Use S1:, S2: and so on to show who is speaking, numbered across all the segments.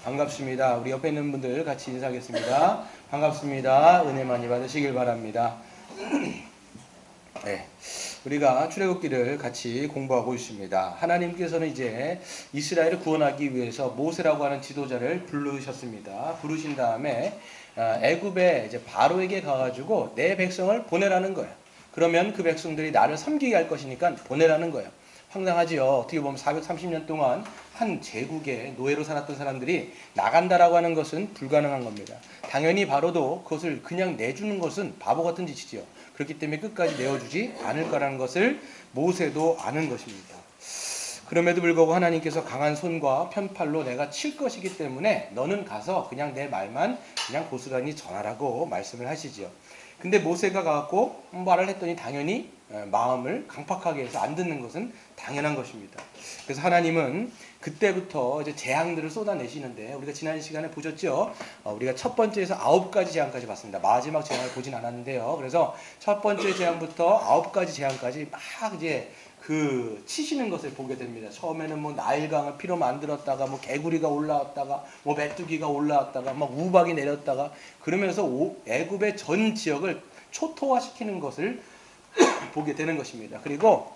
S1: 반갑습니다. 우리 옆에 있는 분들 같이 인사하겠습니다. 반갑습니다. 은혜 많이 받으시길 바랍니다. 네, 우리가 출애굽기를 같이 공부하고 있습니다. 하나님께서는 이제 이스라엘을 구원하기 위해서 모세라고 하는 지도자를 부르셨습니다. 부르신 다음에 애굽에 이제 바로에게 가가지고 내 백성을 보내라는 거예요. 그러면 그 백성들이 나를 섬기게 할 것이니까 보내라는 거예요. 황당하지요. 어떻게 보면 430년 동안 한 제국의 노예로 살았던 사람들이 나간다라고 하는 것은 불가능한 겁니다. 당연히 바로도 그것을 그냥 내주는 것은 바보 같은 짓이지요. 그렇기 때문에 끝까지 내어주지 않을 거라는 것을 모세도 아는 것입니다. 그럼에도 불구하고 하나님께서 강한 손과 편팔로 내가 칠 것이기 때문에 너는 가서 그냥 내 말만 그냥 고스란히 전하라고 말씀을 하시지요. 근데 모세가 가갖고 말을 했더니 당연히 마음을 강팍하게 해서 안 듣는 것은 당연한 것입니다. 그래서 하나님은 그때부터 이제 재앙들을 쏟아내시는데 우리가 지난 시간에 보셨죠? 우리가 첫 번째에서 9가지 재앙까지 봤습니다. 마지막 재앙을 보진 않았는데요. 그래서 첫 번째 재앙부터 9가지 재앙까지 막 이제 그 치시는 것을 보게 됩니다. 처음에는 뭐 나일강을 피로 만들었다가 뭐 개구리가 올라왔다가 뭐 메뚜기가 올라왔다가 막 우박이 내렸다가 그러면서 애굽의 전 지역을 초토화시키는 것을 보게 되는 것입니다. 그리고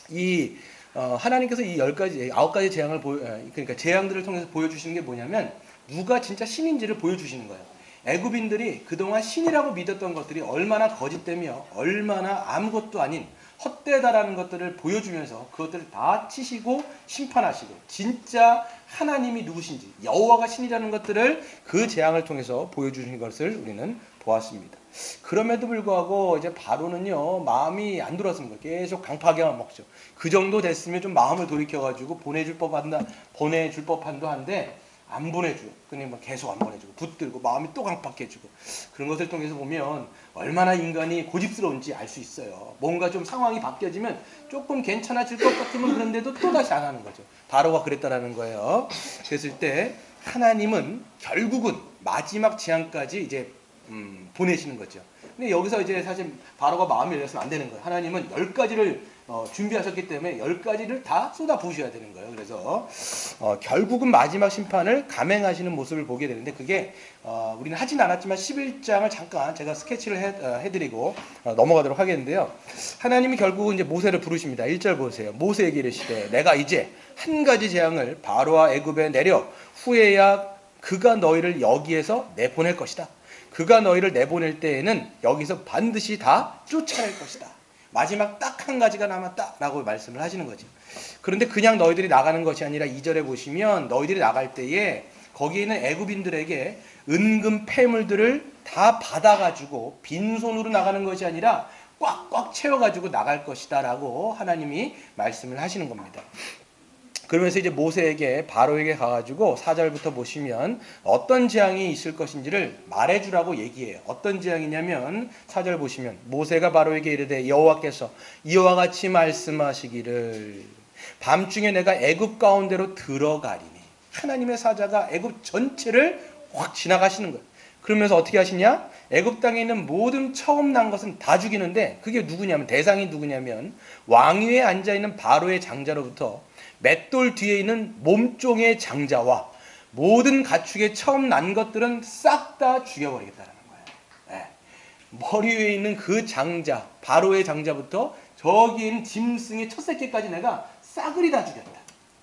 S1: 이 하나님께서 이 9가지 재앙을 그러니까 재앙들을 통해서 보여주시는 게 뭐냐면 누가 진짜 신인지를 보여주시는 거예요. 애굽인들이 그동안 신이라고 믿었던 것들이 얼마나 거짓되며 얼마나 아무것도 아닌 헛되다라는 것들을 보여주면서 그것들을 다 치시고 심판하시고 진짜 하나님이 누구신지 여호와가 신이라는 것들을 그 재앙을 통해서 보여주신 것을 우리는 보았습니다. 그럼에도 불구하고 이제 바로는요 마음이 안 들었습니다. 계속 강파하게만 먹죠. 그 정도 됐으면 좀 마음을 돌이켜가지고 보내줄 법한도 한데 안 보내줘요. 그냥 뭐 계속 안 보내주고 붙들고 마음이 또 강팍해지고 그런 것을 통해서 보면 얼마나 인간이 고집스러운지 알 수 있어요. 뭔가 좀 상황이 바뀌어지면 조금 괜찮아질 것 같으면 그런데도 또다시 안 하는 거죠. 바로가 그랬다라는 거예요. 그랬을 때 하나님은 결국은 마지막 재앙까지 이제 보내시는 거죠. 근데 여기서 이제 사실 바로가 마음이 열렸으면 안 되는 거예요. 하나님은 10가지를 준비하셨기 때문에 10가지를 다 쏟아 부으셔야 되는 거예요. 그래서 결국은 마지막 심판을 감행하시는 모습을 보게 되는데 그게 우리는 하진 않았지만 11장을 잠깐 제가 스케치를 해드리고 넘어가도록 하겠는데요. 하나님이 결국은 이제 모세를 부르십니다. 1절 보세요. 모세에게 이르시되 내가 이제 한 가지 재앙을 바로와 애굽에 내려 후에야 그가 너희를 여기에서 내보낼 것이다. 그가 너희를 내보낼 때에는 여기서 반드시 다 쫓아낼 것이다. 마지막 딱 한 가지가 남았다라고 말씀을 하시는 거죠. 그런데 그냥 너희들이 나가는 것이 아니라 2절에 보시면 너희들이 나갈 때에 거기에 있는 애굽인들에게 은금 폐물들을 다 받아가지고 빈손으로 나가는 것이 아니라 꽉꽉 채워가지고 나갈 것이다 라고 하나님이 말씀을 하시는 겁니다. 그러면서 이제 모세에게 바로에게 가가지고 4절부터 보시면 어떤 재앙이 있을 것인지를 말해주라고 얘기해요. 어떤 재앙이냐면 4절 보시면 모세가 바로에게 이르되 여호와께서 이와 같이 말씀하시기를 밤중에 내가 애굽 가운데로 들어가리니 하나님의 사자가 애굽 전체를 확 지나가시는 거예요. 그러면서 어떻게 하시냐? 애굽 땅에 있는 모든 처음 난 것은 다 죽이는데 그게 누구냐면 대상이 누구냐면 왕위에 앉아있는 바로의 장자로부터 맷돌 뒤에 있는 몸종의 장자와 모든 가축의 처음 난 것들은 싹 다 죽여버리겠다는 거예요. 네. 머리 위에 있는 그 장자, 바로의 장자부터 저기 있는 짐승의 첫 새끼까지 내가 싸그리 다 죽였다.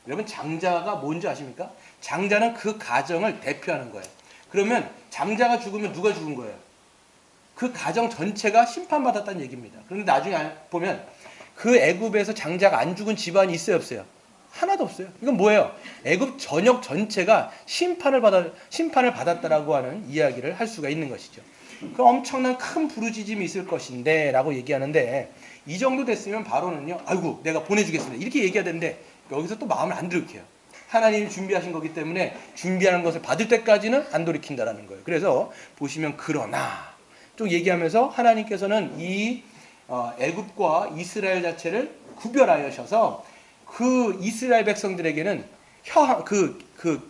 S1: 여러분 장자가 뭔지 아십니까? 장자는 그 가정을 대표하는 거예요. 그러면 장자가 죽으면 누가 죽은 거예요? 그 가정 전체가 심판받았다는 얘기입니다. 그런데 나중에 보면 그 애굽에서 장자가 안 죽은 집안이 있어요, 없어요? 하나도 없어요. 이건 뭐예요? 애굽 전역 전체가 심판을 받았다라고 하는 이야기를 할 수가 있는 것이죠. 그 엄청난 큰 부르짖음이 있을 것인데 라고 얘기하는데 이 정도 됐으면 바로는요. 아이고 내가 보내주겠습니다. 이렇게 얘기해야 되는데 여기서 또 마음을 안 들이켜요. 하나님이 준비하신 거기 때문에 준비하는 것을 받을 때까지는 안 돌이킨다라는 거예요. 그래서 보시면 그러나 좀 얘기하면서 하나님께서는 이 애굽과 이스라엘 자체를 구별하셔서 그 이스라엘 백성들에게는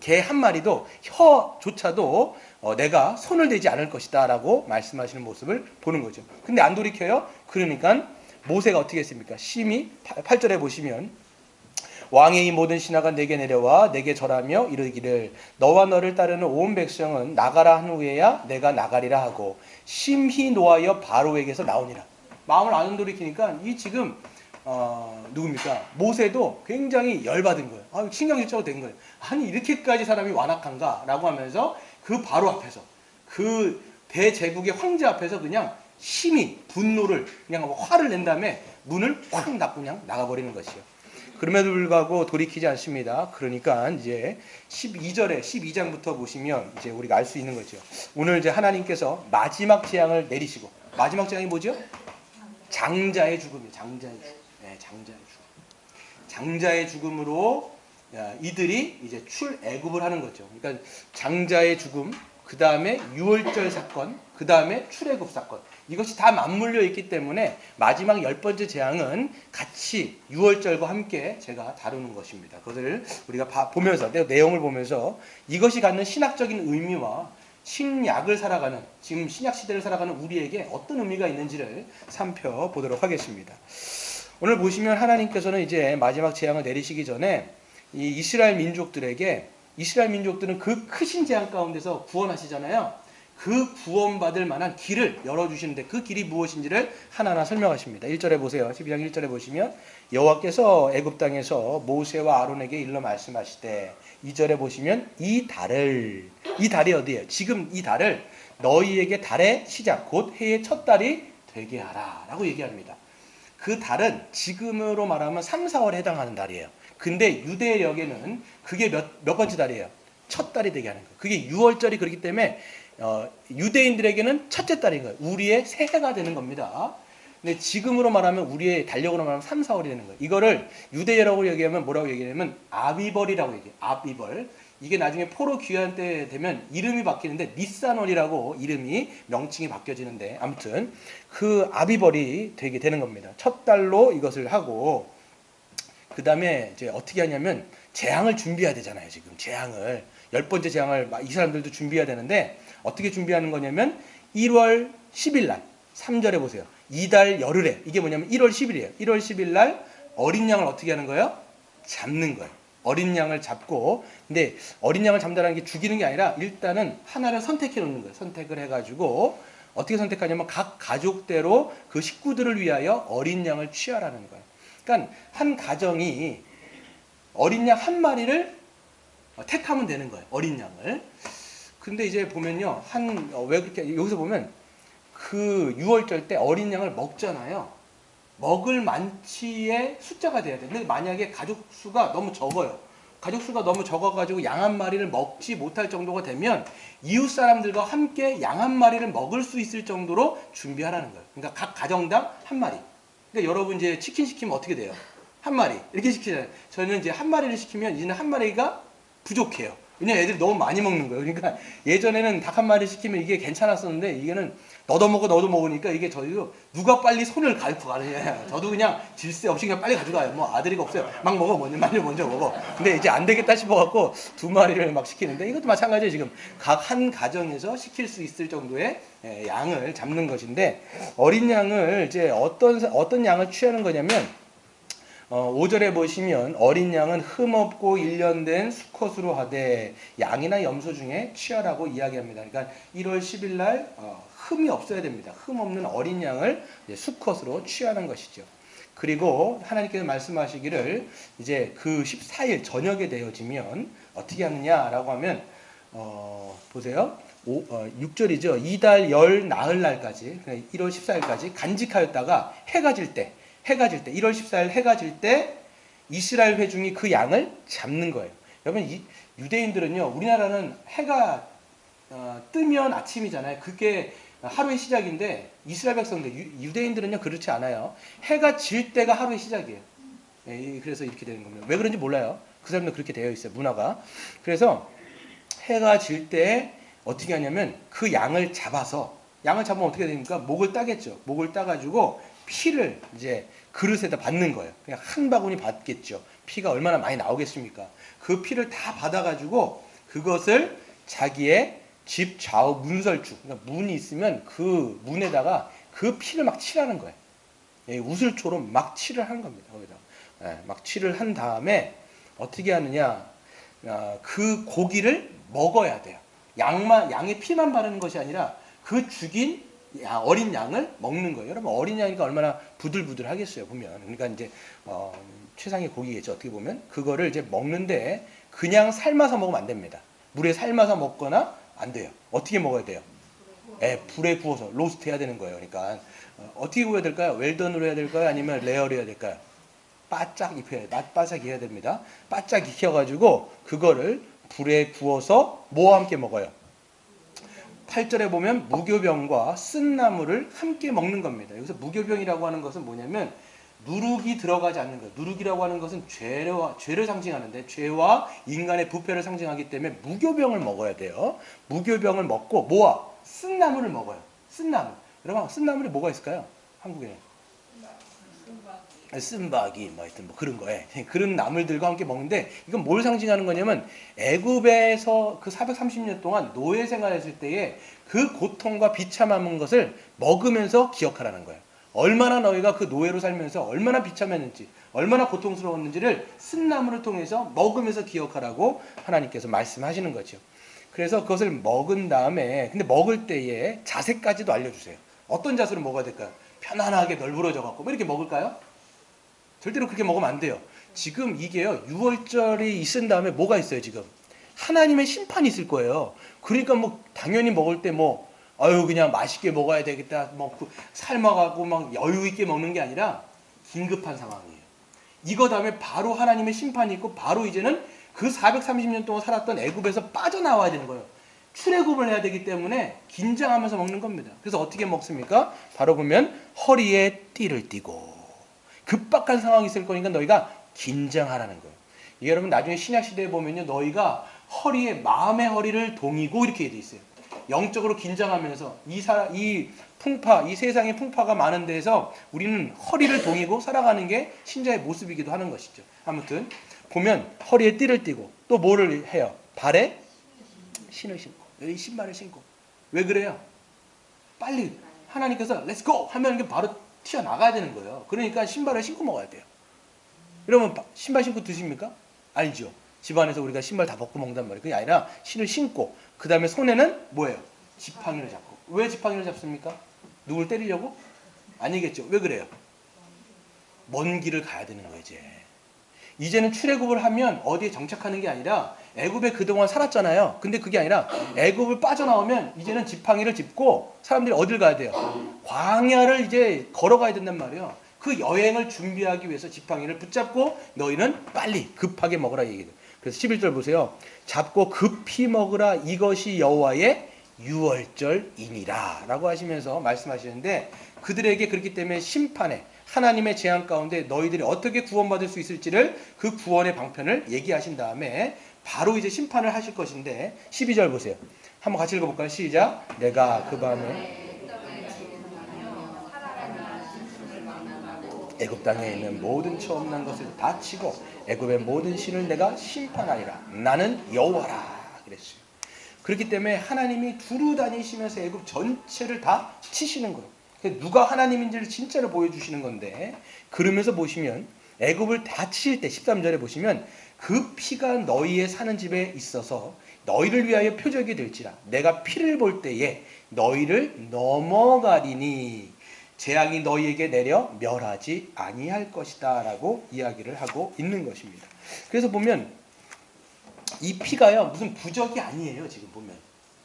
S1: 개 한 마리도 혀조차도 내가 손을 대지 않을 것이다 라고 말씀하시는 모습을 보는 거죠. 근데 안 돌이켜요. 그러니까 모세가 어떻게 했습니까? 심히 8절에 보시면 왕의 이 모든 신하가 내게 내려와 내게 절하며 이르기를 너와 너를 따르는 온 백성은 나가라 한 후에야 내가 나가리라 하고 심히 노하여 바로에게서 나오니라. 마음을 안 돌이키니까 이 지금 누굽니까? 모세도 굉장히 열받은 거예요. 신경질적으로 된 거예요. 아니 이렇게까지 사람이 완악한가? 라고 하면서 그 바로 앞에서 그 대제국의 황제 앞에서 그냥 심히 분노를 그냥 화를 낸 다음에 문을 확 닫고 그냥 나가버리는 것이요. 그럼에도 불구하고 돌이키지 않습니다. 그러니까 이제 12장부터 보시면 이제 우리가 알 수 있는 거죠. 오늘 이제 하나님께서 마지막 재앙을 내리시고, 마지막 재앙이 뭐죠? 장자의 죽음이에요. 장자의 죽음. 네, 장자의 죽음. 장자의 죽음으로 이들이 이제 출애굽을 하는 거죠. 그러니까 장자의 죽음, 그 다음에 유월절 사건, 그 다음에 출애굽 사건. 이것이 다 맞물려 있기 때문에 마지막 10번째 재앙은 같이 유월절과 함께 제가 다루는 것입니다. 그것을 우리가 보면서, 내용을 보면서 이것이 갖는 신학적인 의미와 신약을 살아가는, 지금 신약 시대를 살아가는 우리에게 어떤 의미가 있는지를 살펴보도록 하겠습니다. 오늘 보시면 하나님께서는 이제 마지막 재앙을 내리시기 전에 이 이스라엘 민족들에게, 이스라엘 민족들은 그 크신 재앙 가운데서 구원하시잖아요. 그 구원받을 만한 길을 열어주시는데 그 길이 무엇인지를 하나하나 설명하십니다. 1절에 보세요. 12장 1절에 보시면 여호와께서 애굽 땅에서 모세와 아론에게 일러 말씀하시되, 2절에 보시면 이 달이 어디예요? 지금 이 달을 너희에게 달의 시작 곧 해의 첫 달이 되게 하라 라고 얘기합니다. 그 달은 지금으로 말하면 3, 4월에 해당하는 달이에요. 근데 유대력에는 그게 몇 번째 달이에요? 첫 달이 되게 하는 거예요. 그게 6월절이 그렇기 때문에 유대인들에게는 첫째 달인 거예요. 우리의 새해가 되는 겁니다. 근데 지금으로 말하면 우리의 달력으로 말하면 3, 4월이 되는 거예요. 이거를 유대라고 얘기하면 뭐라고 얘기하냐면 아비벌이라고 얘기해요. 아비벌. 이게 나중에 포로 귀환 때 되면 이름이 바뀌는데 니산월이라고 이름이 명칭이 바뀌어지는데 아무튼 그 아비벌이 되게 되는 겁니다. 첫 달로 이것을 하고 그 다음에 이제 어떻게 하냐면 재앙을 준비해야 되잖아요. 지금 재앙을 10번째 재앙을 이 사람들도 준비해야 되는데 어떻게 준비하는 거냐면 1월 10일 날 3절에 보세요. 이달 열흘에 이게 뭐냐면 1월 10일이에요. 1월 10일 날 어린 양을 어떻게 하는 거예요? 잡는 거예요. 어린 양을 잡고, 근데 어린 양을 잡는다는 게 죽이는 게 아니라 일단은 하나를 선택해 놓는 거예요. 선택을 해가지고 어떻게 선택하냐면 각 가족대로 그 식구들을 위하여 어린 양을 취하라는 거예요. 그러니까 한 가정이 어린 양 한 마리를 택하면 되는 거예요. 어린 양을. 근데 이제 보면요. 왜 그렇게, 여기서 보면 그 6월절 때 어린 양을 먹잖아요. 먹을 만치의 숫자가 돼야 돼. 근데 만약에 가족 수가 너무 적어요. 가족 수가 너무 적어가지고 양 한 마리를 먹지 못할 정도가 되면 이웃 사람들과 함께 양 한 마리를 먹을 수 있을 정도로 준비하라는 거예요. 그러니까 각 가정당 한 마리. 그러니까 여러분 이제 치킨 시키면 어떻게 돼요? 한 마리. 이렇게 시키잖아요. 저는 이제 한 마리를 시키면 이제는 한 마리가 부족해요. 왜냐면 애들이 너무 많이 먹는 거예요. 그러니까 예전에는 닭 한 마리 시키면 이게 괜찮았었는데 이게는 너도 먹으니까 이게 저희도 누가 빨리 손을 갈고 가느냐. 저도 그냥 질세 없이 그냥 빨리 가져가요. 뭐 아들이가 없어요. 막 먹어. 먼저 먹어. 근데 이제 안 되겠다 싶어갖고 2마리를 막 시키는데 이것도 마찬가지예요. 지금 각 한 가정에서 시킬 수 있을 정도의 양을 잡는 것인데 어린 양을 이제 어떤 양을 취하는 거냐면 5절에 보시면 어린 양은 흠없고 일련된 수컷으로 하되 양이나 염소 중에 취하라고 이야기합니다. 그러니까 1월 10일 날 흠이 없어야 됩니다. 흠 없는 어린 양을 수컷으로 취하는 것이죠. 그리고 하나님께서 말씀하시기를 이제 그 14일 저녁에 되어지면 어떻게 하느냐라고 하면 보세요. 6절이죠. 이달 열 나흘 날까지 1월 14일까지 간직하였다가 해가 질 때 1월 14일 해가 질 때 이스라엘 회중이 그 양을 잡는 거예요. 여러분 유대인들은요. 우리나라는 해가 뜨면 아침이잖아요. 그게 하루의 시작인데 이스라엘 백성들 유대인들은요 그렇지 않아요. 해가 질 때가 하루의 시작이에요. 그래서 이렇게 되는 겁니다. 왜 그런지 몰라요. 그 사람도 그렇게 되어 있어요. 문화가. 그래서 해가 질 때 어떻게 하냐면 그 양을 잡으면 어떻게 됩니까? 목을 따겠죠. 목을 따가지고 피를 이제 그릇에다 받는 거예요. 그냥 한 바구니 받겠죠. 피가 얼마나 많이 나오겠습니까? 그 피를 다 받아가지고 그것을 자기의 집 좌우 문설주, 그러니까 문이 있으면 그 문에다가 그 피를 막 칠하는 거예요. 우슬초로 막 칠을 하는 겁니다. 거기다 막 칠을 한 다음에 어떻게 하느냐? 그 고기를 먹어야 돼요. 양의 피만 바르는 것이 아니라 그 죽인 어린 양을 먹는 거예요. 여러분 어린 양이니까 얼마나 부들부들하겠어요. 보면 그러니까 이제 최상의 고기겠죠. 어떻게 보면 그거를 이제 먹는데 그냥 삶아서 먹으면 안 됩니다. 물에 삶아서 먹거나 안 돼요. 어떻게 먹어야 돼요? 불에 구워서 로스트 해야 되는 거예요. 그러니까 어떻게 구워야 될까요? 웰던으로 해야 될까요? 아니면 레어로 해야 될까요? 바짝 익혀야 바짝 익혀야 됩니다. 바짝 익혀가지고 그거를 불에 구워서 뭐와 함께 먹어요? 8절에 보면 무교병과 쓴나물을 함께 먹는 겁니다. 여기서 무교병이라고 하는 것은 뭐냐면 누룩이 들어가지 않는 거예요. 누룩이라고 하는 것은 죄를 상징하는데 죄와 인간의 부패를 상징하기 때문에 무교병을 먹어야 돼요. 무교병을 먹고 뭐와? 쓴나물을 먹어요. 쓴나물. 여러분 쓴나물이 뭐가 있을까요? 한국에 쓴바기 뭐 하여튼 뭐 그런 거에 그런 나물들과 함께 먹는데 이건 뭘 상징하는 거냐면 애굽에서 그 430년 동안 노예 생활했을 때에 그 고통과 비참한 것을 먹으면서 기억하라는 거예요. 얼마나 너희가 그 노예로 살면서 얼마나 비참했는지 얼마나 고통스러웠는지를 쓴나물을 통해서 먹으면서 기억하라고 하나님께서 말씀하시는 거죠. 그래서 그것을 먹은 다음에 근데 먹을 때에 자세까지도 알려주세요. 어떤 자세로 먹어야 될까요? 편안하게 널브러져 갖고 뭐 이렇게 먹을까요? 절대로 그렇게 먹으면 안 돼요. 지금 이게요. 6월절이 있은 다음에 뭐가 있어요 지금? 하나님의 심판이 있을 거예요. 그러니까 뭐 당연히 먹을 때 뭐 아유 그냥 맛있게 먹어야 되겠다 뭐 삶아가고 막 여유 있게 먹는 게 아니라 긴급한 상황이에요. 이거 다음에 바로 하나님의 심판이 있고 바로 이제는 그 430년 동안 살았던 애굽에서 빠져나와야 되는 거예요. 출애굽을 해야 되기 때문에 긴장하면서 먹는 겁니다. 그래서 어떻게 먹습니까? 바로 보면 허리에 띠를 띠고 급박한 상황이 있을 거니까 너희가 긴장하라는 거예요. 이게 여러분 나중에 신약시대에 보면요. 너희가 허리에 마음의 허리를 동이고 이렇게 돼 있어요. 영적으로 긴장하면서 이 풍파, 이 세상의 풍파가 많은 데서 우리는 허리를 동이고 살아가는 게 신자의 모습이기도 하는 것이죠. 아무튼 보면 허리에 띠를 띠고 또 뭐를 해요? 발에 신을 신고 여기 신발을 신고 왜 그래요? 빨리 하나님께서 렛츠 고 하면 이게 바로 튀어나가야 되는 거예요. 그러니까 신발을 신고 먹어야 돼요. 그러면 신발 신고 드십니까? 아니죠. 집안에서 우리가 신발 다 벗고 먹는단 말이에요. 그게 아니라 신을 신고 그 다음에 손에는 뭐예요? 지팡이를 잡고. 왜 지팡이를 잡습니까? 누굴 때리려고? 아니겠죠. 왜 그래요? 먼 길을 가야 되는 거예요. 이제는 출애굽을 하면 어디에 정착하는 게 아니라 애굽에 그동안 살았잖아요. 근데 그게 아니라 애굽을 빠져나오면 이제는 지팡이를 짚고 사람들이 어딜 가야 돼요? 광야를 이제 걸어가야 된단 말이에요. 그 여행을 준비하기 위해서 지팡이를 붙잡고 너희는 빨리 급하게 먹으라 얘기해요. 그래서 11절 보세요. 잡고 급히 먹으라 이것이 여호와의 유월절이니라 라고 하시면서 말씀하시는데 그들에게 그렇기 때문에 심판에 하나님의 재앙 가운데 너희들이 어떻게 구원받을 수 있을지를 그 구원의 방편을 얘기하신 다음에 바로 이제 심판을 하실 것인데 12절 보세요. 한번 같이 읽어볼까요? 시작. 내가 그 밤에 애굽 땅에 있는 모든 처음 난 것을 다 치고 애굽의 모든 신을 내가 심판하리라. 나는 여호와라 그랬어요. 그렇기 때문에 하나님이 두루 다니시면서 애굽 전체를 다 치시는 거예요. 누가 하나님인지를 진짜로 보여주시는 건데 그러면서 보시면 애굽을 다 치실 때 13절에 보시면 그 피가 너희의 사는 집에 있어서 너희를 위하여 표적이 될지라 내가 피를 볼 때에 너희를 넘어가리니 재앙이 너희에게 내려 멸하지 아니할 것이다 라고 이야기를 하고 있는 것입니다. 그래서 보면 이 피가요 무슨 부적이 아니에요. 지금 보면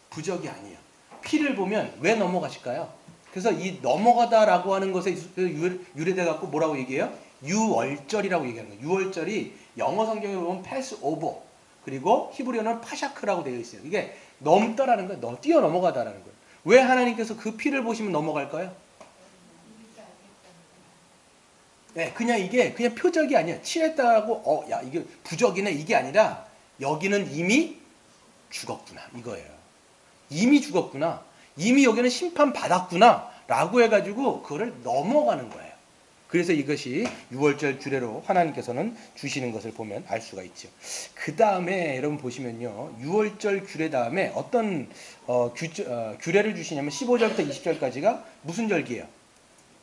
S1: 부적이 아니에요. 피를 보면 왜 넘어가실까요? 그래서 이 넘어가다라고 하는 것에 유래돼 갖고 뭐라고 얘기해요? 유월절이라고 얘기하는 거예요. 유월절이 영어 성경에 보면 패스 오버 그리고 히브리어는 파샤크라고 되어 있어요. 이게 넘다라는 거예요. 뛰어 넘어가다라는 거예요. 왜 하나님께서 그 피를 보시면 넘어갈까요? 네, 그냥 이게 그냥 표적이 아니야. 칠했다고 야 이게 부적이네 이게 아니라 여기는 이미 죽었구나 이거예요. 이미 죽었구나. 이미 여기는 심판 받았구나 라고 해가지고 그거를 넘어가는 거예요. 그래서 이것이 유월절 규례로 하나님께서는 주시는 것을 보면 알 수가 있죠. 그 다음에 여러분 보시면요. 유월절 규례 다음에 어떤 규례를 주시냐면 15절부터 20절까지가 무슨 절기예요?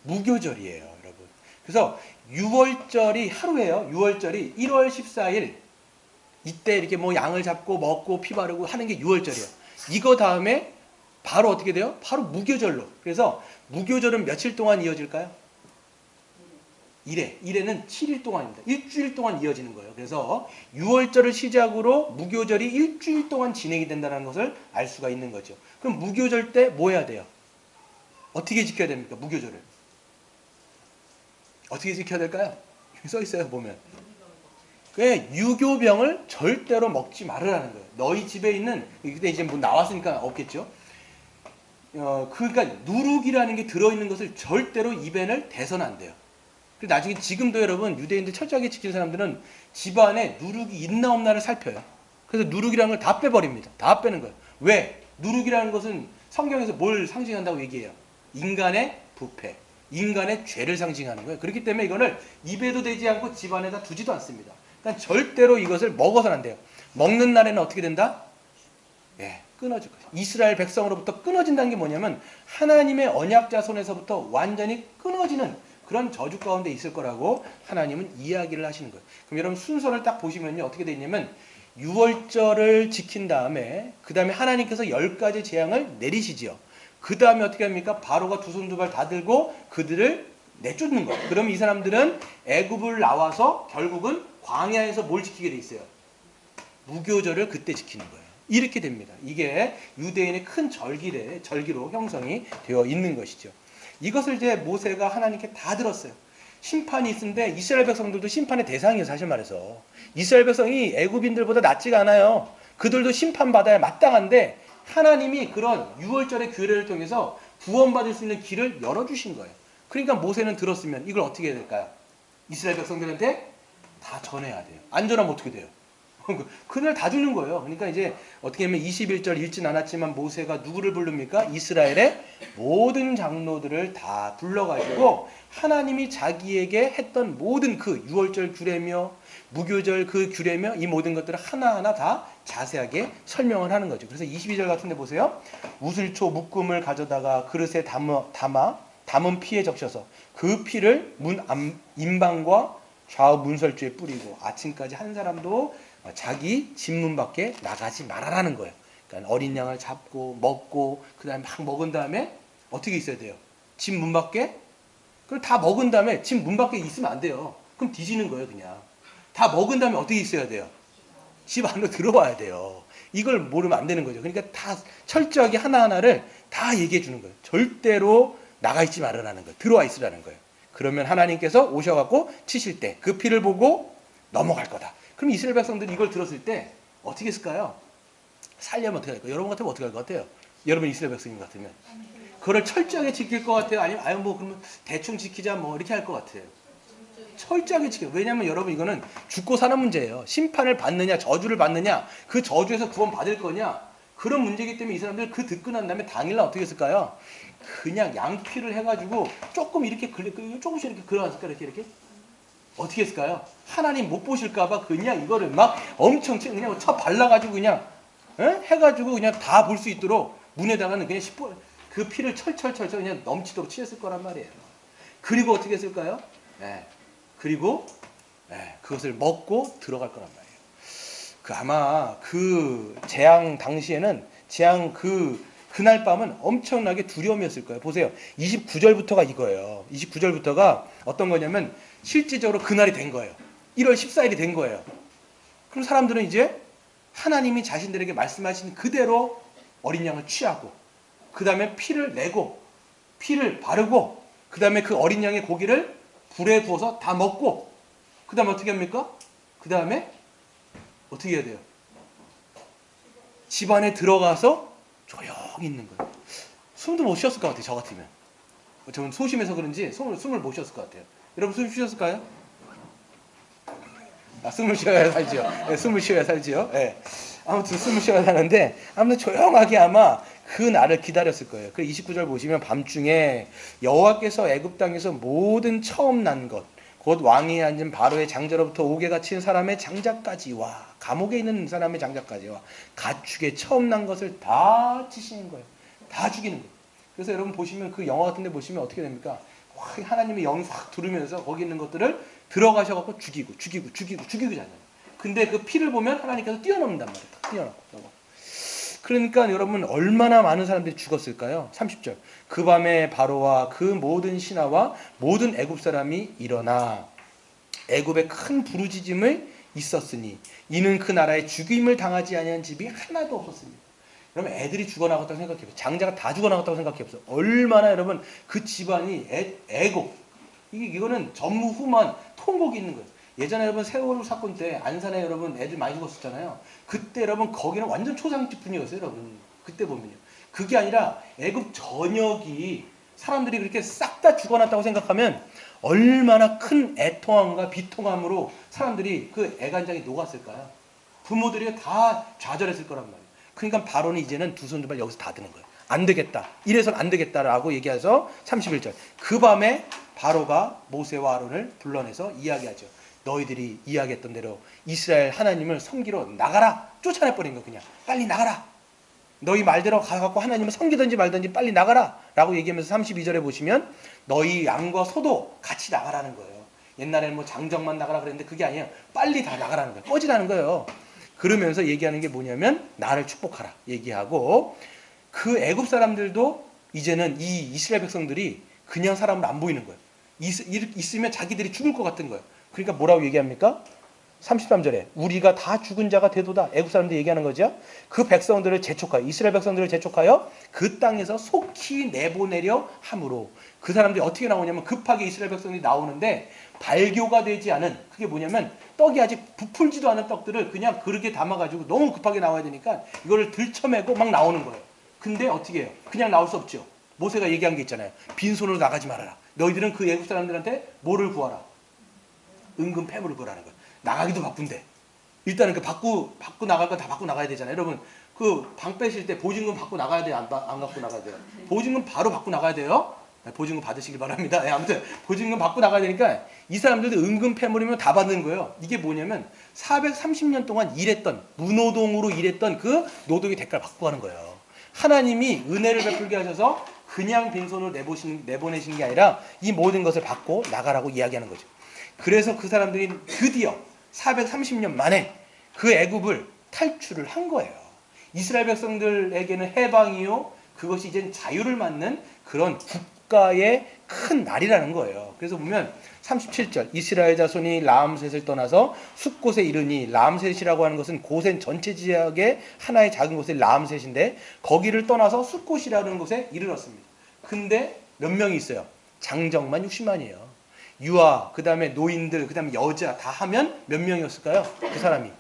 S1: 무교절이에요. 여러분. 그래서 유월절이 하루예요. 유월절이 1월 14일 이때 이렇게 뭐 양을 잡고 먹고 피 바르고 하는 게 유월절이에요. 이거 다음에 바로 어떻게 돼요? 바로 무교절로. 그래서 무교절은 며칠 동안 이어질까요? 1회. 1회는 7일 동안입니다. 일주일 동안 이어지는 거예요. 그래서 유월절을 시작으로 무교절이 일주일 동안 진행이 된다는 것을 알 수가 있는 거죠. 그럼 무교절 때 뭐 해야 돼요? 어떻게 지켜야 됩니까? 무교절을. 어떻게 지켜야 될까요? 여기 써 있어요, 보면. 유교병을 절대로 먹지 말으라는 거예요. 너희 집에 있는, 근데 이제 뭐 나왔으니까 없겠죠. 그러니까 누룩이라는 게 들어있는 것을 절대로 입에는 대서는 안 돼요. 그리고 나중에 지금도 여러분 유대인들 철저하게 지키는 사람들은 집안에 누룩이 있나 없나를 살펴요. 그래서 누룩이라는 걸 다 빼버립니다. 다 빼는 거예요. 왜? 누룩이라는 것은 성경에서 뭘 상징한다고 얘기해요? 인간의 부패, 인간의 죄를 상징하는 거예요. 그렇기 때문에 이거를 입에도 대지 않고 집안에다 두지도 않습니다. 그러니까 절대로 이것을 먹어서는 안 돼요. 먹는 날에는 어떻게 된다? 예, 끊어질 거예요. 이스라엘 백성으로부터 끊어진다는 게 뭐냐면 하나님의 언약자 손에서부터 완전히 끊어지는 그런 저주 가운데 있을 거라고 하나님은 이야기를 하시는 거예요. 그럼 여러분 순서를 딱 보시면요. 어떻게 돼 있냐면 유월절을 지킨 다음에 그 다음에 하나님께서 10가지 재앙을 내리시지요. 그 다음에 어떻게 합니까? 바로가 두 손 두 발 다 들고 그들을 내쫓는 거예요. 그럼 이 사람들은 애굽을 나와서 결국은 광야에서 뭘 지키게 돼 있어요? 무교절을 그때 지키는 거예요. 이렇게 됩니다. 이게 유대인의 큰 절기로 형성이 되어 있는 것이죠. 이것을 이제 모세가 하나님께 다 들었어요. 심판이 있는데 이스라엘 백성들도 심판의 대상이에요. 사실 말해서 이스라엘 백성이 애굽인들보다 낫지가 않아요. 그들도 심판받아야 마땅한데 하나님이 그런 유월절의 규례를 통해서 구원받을 수 있는 길을 열어주신 거예요. 그러니까 모세는 들었으면 이걸 어떻게 해야 될까요? 이스라엘 백성들한테 다 전해야 돼요. 안 전하면 어떻게 돼요? 그날 다 주는 거예요. 그러니까 이제 어떻게 하면 21절 읽진 않았지만 모세가 누구를 부릅니까? 이스라엘의 모든 장로들을 다 불러가지고 하나님이 자기에게 했던 모든 그 유월절 규례며 무교절 그 규례며 이 모든 것들을 하나하나 다 자세하게 설명을 하는 거죠. 그래서 22절 같은데 보세요. 우슬초 묶음을 가져다가 그릇에 담은 피에 적셔서 그 피를 문 임방과 좌우 문설주에 뿌리고 아침까지 한 사람도 자기 집 문 밖에 나가지 말아라는 거예요. 그러니까 어린 양을 잡고 먹고 그 다음에 막 먹은 다음에 어떻게 있어야 돼요? 집 문 밖에? 그걸 다 먹은 다음에 집 문 밖에 있으면 안 돼요. 그럼 뒤지는 거예요 그냥. 다 먹은 다음에 어떻게 있어야 돼요? 집 안으로 들어와야 돼요. 이걸 모르면 안 되는 거죠. 그러니까 다 철저하게 하나하나를 다 얘기해 주는 거예요. 절대로 나가 있지 말으라는 거예요. 들어와 있으라는 거예요. 그러면 하나님께서 오셔갖고 치실 때 그 피를 보고 넘어갈 거다. 그럼 이스라엘 백성들이 이걸 들었을 때 어떻게 했을까요? 살려면 어떻게 할까요? 여러분 같으면 어떻게 할 것 같아요? 여러분 이스라엘 백성님 같으면 그걸 철저하게 지킬 것 같아요? 아니면 뭐 그러면 대충 지키자 뭐 이렇게 할 것 같아요? 철저하게 지켜요. 왜냐하면 여러분 이거는 죽고 사는 문제예요. 심판을 받느냐 저주를 받느냐 그 저주에서 구원 받을 거냐 그런 문제이기 때문에 이 사람들 그 듣고 난 다음에 당일날 어떻게 했을까요? 그냥 양피를 해가지고 조금 이렇게 조금씩 이렇게 그려놨을까 이렇게 어떻게 했을까요? 하나님 못 보실까봐 그냥 이거를 막 엄청 그냥 쳐 발라가지고 그냥 해가지고 그냥 다 볼 수 있도록 문에다가는 그냥 그 피를 철철 그냥 넘치도록 칠했을 거란 말이에요. 그리고 어떻게 했을까요? 그리고 그것을 먹고 들어갈 거란 말이에요. 아마 그 재앙 당시에는 그날 밤은 엄청나게 두려움이었을 거예요. 보세요. 29절부터가 이거예요. 29절부터가 어떤 거냐면 실질적으로 그날이 된 거예요. 1월 14일이 된 거예요. 그럼 사람들은 이제 하나님이 자신들에게 말씀하신 그대로 어린 양을 취하고 그 다음에 피를 내고 피를 바르고 그 다음에 그 어린 양의 고기를 불에 구워서 다 먹고 그 다음에 어떻게 합니까? 그 다음에 어떻게 해야 돼요? 집 안에 들어가서 조용히 있는 거예요. 숨도 못 쉬었을 것 같아요. 저 같으면. 저는 소심해서 그런지 숨을 못 쉬었을 것 같아요. 여러분 숨 쉬셨을까요? 숨을 쉬어야 살지요. 숨을 쉬어야 살지요. 아무튼 숨을 쉬어야 사는데 아무튼 조용하게 아마 그 날을 기다렸을 거예요. 그 29절 보시면 밤중에 여호와께서 애굽 땅에서 모든 처음 난 것 곧 왕위에 앉은 바로의 장자로부터 옥에 갇힌 사람의 장자까지와 감옥에 있는 사람의 장자까지와 가축의 처음 난 것을 다 치시는 거예요. 다 죽이는 거예요. 그래서 여러분 보시면 그 영화 같은 데 보시면 어떻게 됩니까? 하나님의 영이 확 두르면서 거기 있는 것들을 들어가셔갖고 죽이고 자녀요. 근데 그 피를 보면 하나님께서 뛰어넘는단 말이에요. 딱 뛰어넘고. 그러니까 여러분 얼마나 많은 사람들이 죽었을까요? 30절. 그 밤에 바로와 그 모든 신하와 모든 애굽 사람이 일어나 애굽에 큰 부르짖음을 있었으니 이는 그 나라에 죽임을 당하지 아니한 집이 하나도 없었습니다. 여러분 애들이 죽어나갔다고 생각해보세요. 장자가 다 죽어나갔다고 생각해보세요. 얼마나 여러분 그 집안이 애곡 이거는 전무후무한 통곡이 있는 거예요. 예전에 여러분 세월호 사건 때 안산에 여러분 애들 많이 죽었었잖아요. 그때 여러분 거기는 완전 초상집뿐이었어요. 여러분 그때 보면요. 그게 아니라 애국 전역이 사람들이 그렇게 싹 다 죽어났다고 생각하면 얼마나 큰 애통함과 비통함으로 사람들이 그 애간장에 녹았을까요? 부모들이 다 좌절했을 거란 말이에요. 그러니까 바로는 이제는 두 손 두 발 여기서 다 드는 거예요. 안 되겠다. 이래선 안 되겠다라고 얘기해서 31절. 그 밤에 바로가 모세와 아론을 불러내서 이야기하죠. 너희들이 이야기했던 대로 이스라엘 하나님을 섬기러 나가라. 쫓아내버린 거 그냥. 빨리 나가라. 너희 말대로 가갖고 하나님을 섬기든지 말든지 빨리 나가라. 라고 얘기하면서 32절에 보시면 너희 양과 소도 같이 나가라는 거예요. 옛날에는 뭐 장정만 나가라 그랬는데 그게 아니에요. 빨리 다 나가라는 거예요. 꺼지라는 거예요. 그러면서 얘기하는 게 뭐냐면 나를 축복하라 얘기하고 그 애굽 사람들도 이제는 이 이스라엘 백성들이 그냥 사람을 안 보이는 거예요. 있으면 자기들이 죽을 것 같은 거예요. 그러니까 뭐라고 얘기합니까? 33절에 우리가 다 죽은 자가 되도다. 애굽 사람들이 얘기하는 거죠. 그 백성들을 재촉하여 이스라엘 백성들을 재촉하여 그 땅에서 속히 내보내려 함으로 그 사람들이 어떻게 나오냐면 급하게 이스라엘 백성들이 나오는데 발교가 되지 않은 그게 뭐냐면 떡이 아직 부풀지도 않은 떡들을 그냥 그릇에 담아가지고 너무 급하게 나와야 되니까 이거를 들쳐매고 막 나오는 거예요. 근데 어떻게 해요? 그냥 나올 수 없죠. 모세가 얘기한 게 있잖아요. 빈손으로 나가지 말아라. 너희들은 그 애굽 사람들한테 뭐를 구하라? 은금 패물을 구하라는 거예요. 나가기도 바쁜데 일단은 그 받고 나갈 건 다 받고 나가야 되잖아요. 여러분 그 방 빼실 때 보증금 받고 나가야 돼요? 안 갖고 나가야 돼요? 보증금 바로 받고 나가야 돼요? 보증금 받으시길 바랍니다. 네, 아무튼 보증금 받고 나가야 되니까 이 사람들도 은금 패물이면 다 받는 거예요. 이게 뭐냐면 430년 동안 일했던 무노동으로 일했던 그 노동의 대가를 받고 가는 거예요. 하나님이 은혜를 베풀게 하셔서 그냥 빈손으로 내보내시는 게 아니라 이 모든 것을 받고 나가라고 이야기하는 거죠. 그래서 그 사람들이 드디어 430년 만에 그 애굽을 탈출을 한 거예요. 이스라엘 백성들에게는 해방이요. 그것이 이제 자유를 맞는 그런 국가의 큰 날이라는 거예요. 그래서 보면 37절 이스라엘 자손이 라암셋을 떠나서 숫곳에 이르니 라암셋이라고 하는 것은 고센 전체 지역의 하나의 작은 곳이 라암셋인데 거기를 떠나서 숫곳이라는 곳에 이르렀습니다. 근데 몇 명이 있어요? 장정만 60만이에요. 유아, 그 다음에 노인들, 그 다음에 여자 다 하면 몇 명이었을까요? 그 사람이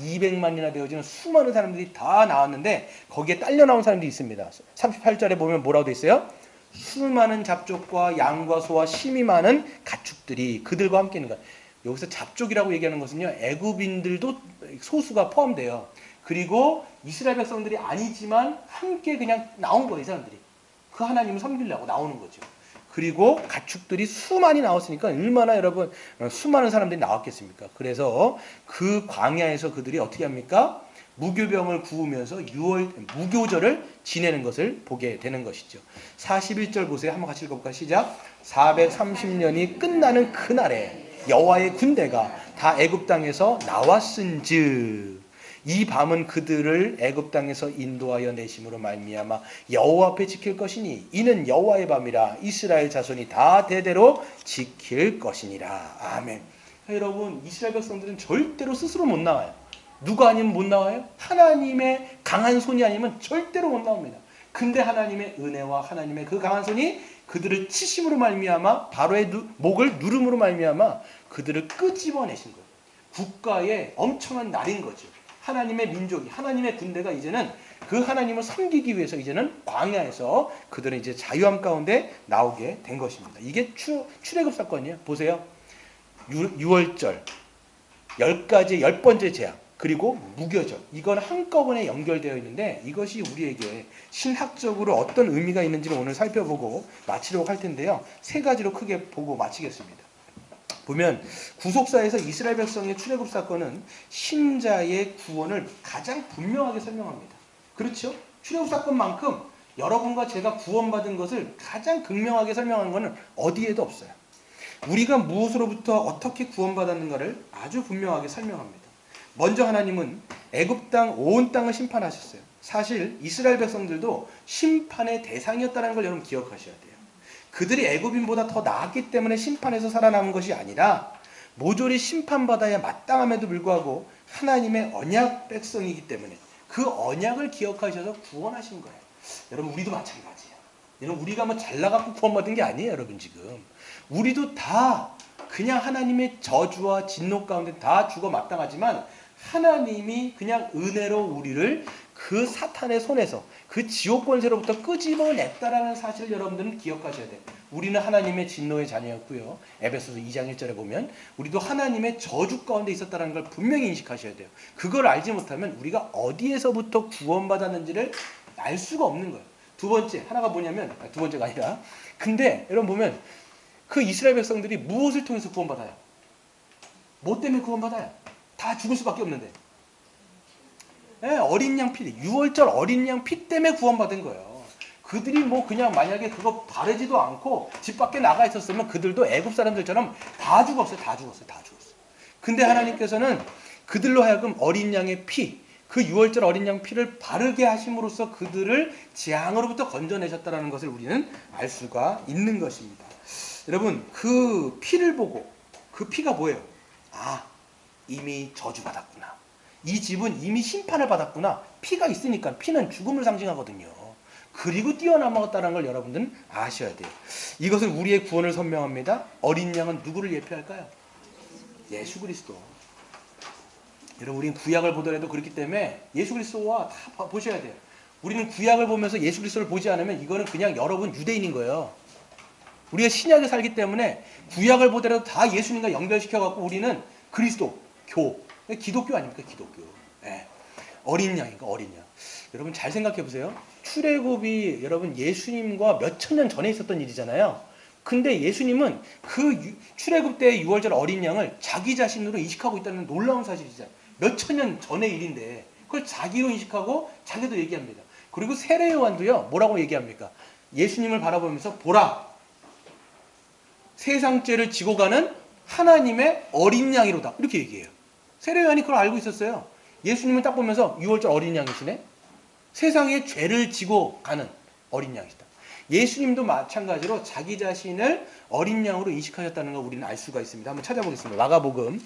S1: 200만이나 되어지는 수많은 사람들이 다 나왔는데 거기에 딸려 나온 사람들이 있습니다. 38절에 보면 뭐라고 돼 있어요? 수많은 잡족과 양과 소와 심이 많은 가축들이 그들과 함께 있는 거예요. 여기서 잡족이라고 얘기하는 것은요, 애굽인들도 소수가 포함돼요. 그리고 이스라엘 백성들이 아니지만 함께 그냥 나온 거예요. 이 사람들이 그 하나님을 섬기려고 나오는 거죠. 그리고 가축들이 수많이 나왔으니까 얼마나 여러분 수많은 사람들이 나왔겠습니까? 그래서 그 광야에서 그들이 어떻게 합니까? 무교병을 구우면서 무교절을 지내는 것을 보게 되는 것이죠. 41절 보세요. 한번 같이 읽어볼까요? 시작. 430년이 끝나는 그날에 여호와의 군대가 다 애굽 땅에서 나왔은즉 이 밤은 그들을 애굽 땅에서 인도하여 내심으로 말미암아 여호와 앞에 지킬 것이니 이는 여호와의 밤이라 이스라엘 자손이 다 대대로 지킬 것이니라. 아멘. 여러분 이스라엘 백성들은 절대로 스스로 못 나와요. 누가 아니면 못 나와요? 하나님의 강한 손이 아니면 절대로 못 나옵니다. 근데 하나님의 은혜와 하나님의 그 강한 손이 그들을 치심으로 말미암아 바로의 목을 누름으로 말미암아 그들을 끄집어내신 거예요. 국가의 엄청난 날인 거죠. 하나님의 민족이 하나님의 군대가 이제는 그 하나님을 섬기기 위해서 이제는 광야에서 그들은 이제 자유함 가운데 나오게 된 것입니다. 이게 출애굽 사건이에요. 보세요. 6월절 10가지 10번째 재앙 그리고 무교절 이건 한꺼번에 연결되어 있는데 이것이 우리에게 신학적으로 어떤 의미가 있는지를 오늘 살펴보고 마치려고 할 텐데요. 세 가지로 크게 보고 마치겠습니다. 보면 구속사에서 이스라엘 백성의 출애굽 사건은 신자의 구원을 가장 분명하게 설명합니다. 그렇죠? 출애굽 사건만큼 여러분과 제가 구원받은 것을 가장 극명하게 설명하는 것은 어디에도 없어요. 우리가 무엇으로부터 어떻게 구원받았는가를 아주 분명하게 설명합니다. 먼저 하나님은 애굽 땅 온 땅을 심판하셨어요. 사실 이스라엘 백성들도 심판의 대상이었다는 걸 여러분 기억하셔야 돼요. 그들이 애굽인보다 더 나았기 때문에 심판에서 살아남은 것이 아니라 모조리 심판받아야 마땅함에도 불구하고 하나님의 언약 백성이기 때문에 그 언약을 기억하셔서 구원하신 거예요. 여러분 우리도 마찬가지예요. 여러분 우리가 뭐 잘나갖고 구원받은 게 아니에요. 여러분 지금 우리도 다 그냥 하나님의 저주와 진노 가운데 다 죽어 마땅하지만 하나님이 그냥 은혜로 우리를 그 사탄의 손에서 그 지옥 권세로부터 끄집어냈다라는 사실을 여러분들은 기억하셔야 돼요. 우리는 하나님의 진노의 자녀였고요. 에베소서 2장 1절에 보면 우리도 하나님의 저주 가운데 있었다는 걸 분명히 인식하셔야 돼요. 그걸 알지 못하면 우리가 어디에서부터 구원받았는지를 알 수가 없는 거예요. 두 번째 하나가 뭐냐면 두 번째가 아니라 근데 여러분 보면 그 이스라엘 백성들이 무엇을 통해서 구원받아요? 뭐 때문에 구원받아요? 다 죽을 수밖에 없는데 어린 양 피, 6월절 어린 양 피 때문에 구원받은 거예요. 그들이 뭐 그냥 만약에 그거 바르지도 않고 집 밖에 나가 있었으면 그들도 애굽 사람들처럼 다 죽었어요. 다 죽었어요. 근데 하나님께서는 그들로 하여금 어린 양의 피, 그 6월절 어린 양 피를 바르게 하심으로써 그들을 재앙으로부터 건져내셨다는 것을 우리는 알 수가 있는 것입니다. 여러분 그 피를 보고 그 피가 뭐예요? 아, 이미 저주받았구나. 이 집은 이미 심판을 받았구나. 피가 있으니까 피는 죽음을 상징하거든요. 그리고 뛰어넘어갔다는 걸 여러분들은 아셔야 돼요. 이것은 우리의 구원을 선명합니다. 어린 양은 누구를 예표할까요? 예수 그리스도. 여러분 우리는 구약을 보더라도 그렇기 때문에 예수 그리스도와 다 보셔야 돼요. 우리는 구약을 보면서 예수 그리스도를 보지 않으면 이거는 그냥 여러분 유대인인 거예요. 우리가 신약에 살기 때문에 구약을 보더라도 다 예수님과 연결시켜갖고 우리는 그리스도, 기독교 아닙니까? 기독교. 네. 어린 양이니까 어린 양. 여러분 잘 생각해 보세요. 출애굽이 여러분 예수님과 몇천 년 전에 있었던 일이잖아요. 근데 예수님은 그 출애굽 때 6월절 어린 양을 자기 자신으로 인식하고 있다는 놀라운 사실이잖아요. 몇천 년 전의 일인데 그걸 자기로 인식하고 자기도 얘기합니다. 그리고 세례 요한도요. 뭐라고 얘기합니까? 예수님을 바라보면서 보라. 세상 죄를 지고 가는 하나님의 어린 양이로다. 이렇게 얘기해요. 세례 요한이 그걸 알고 있었어요. 예수님을 딱 보면서 6월절 어린 양이시네. 세상의 죄를 지고 가는 어린 양이시다. 예수님도 마찬가지로 자기 자신을 어린 양으로 인식하셨다는 걸 우리는 알 수가 있습니다. 한번 찾아보겠습니다. 마가복음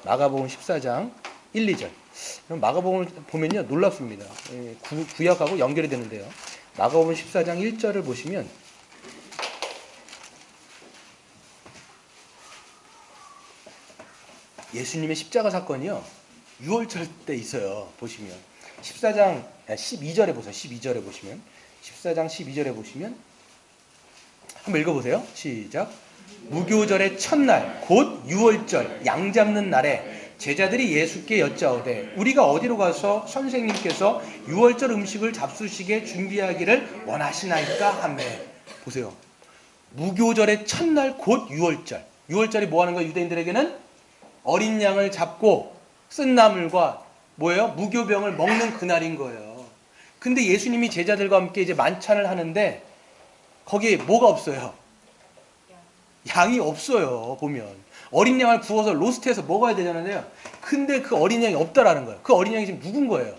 S1: 14장 1, 2절. 그럼 마가복음을 보면요. 놀랍습니다. 구약하고 연결이 되는데요. 마가복음 14장 1절을 보시면 예수님의 십자가 사건이요. 6월절 때 있어요. 보시면 12절에 보세요. 12절에 보시면 14장 12절에 보시면 한번 읽어보세요. 시작. 무교절의 첫날 곧 6월절 양 잡는 날에 제자들이 예수께 여짜오되 우리가 어디로 가서 선생님께서 6월절 음식을 잡수시게 준비하기를 원하시나이까 하매. 보세요. 무교절의 첫날 곧 6월절. 6월절이 뭐 하는 거예요? 유대인들에게는 어린 양을 잡고 쓴 나물과 뭐예요? 무교병을 먹는 그날인 거예요. 근데 예수님이 제자들과 함께 이제 만찬을 하는데 거기에 뭐가 없어요? 양이 없어요. 보면 어린 양을 구워서 로스트해서 먹어야 되잖아요. 근데 그 어린 양이 없다라는 거예요. 그 어린 양이 지금 누군 거예요?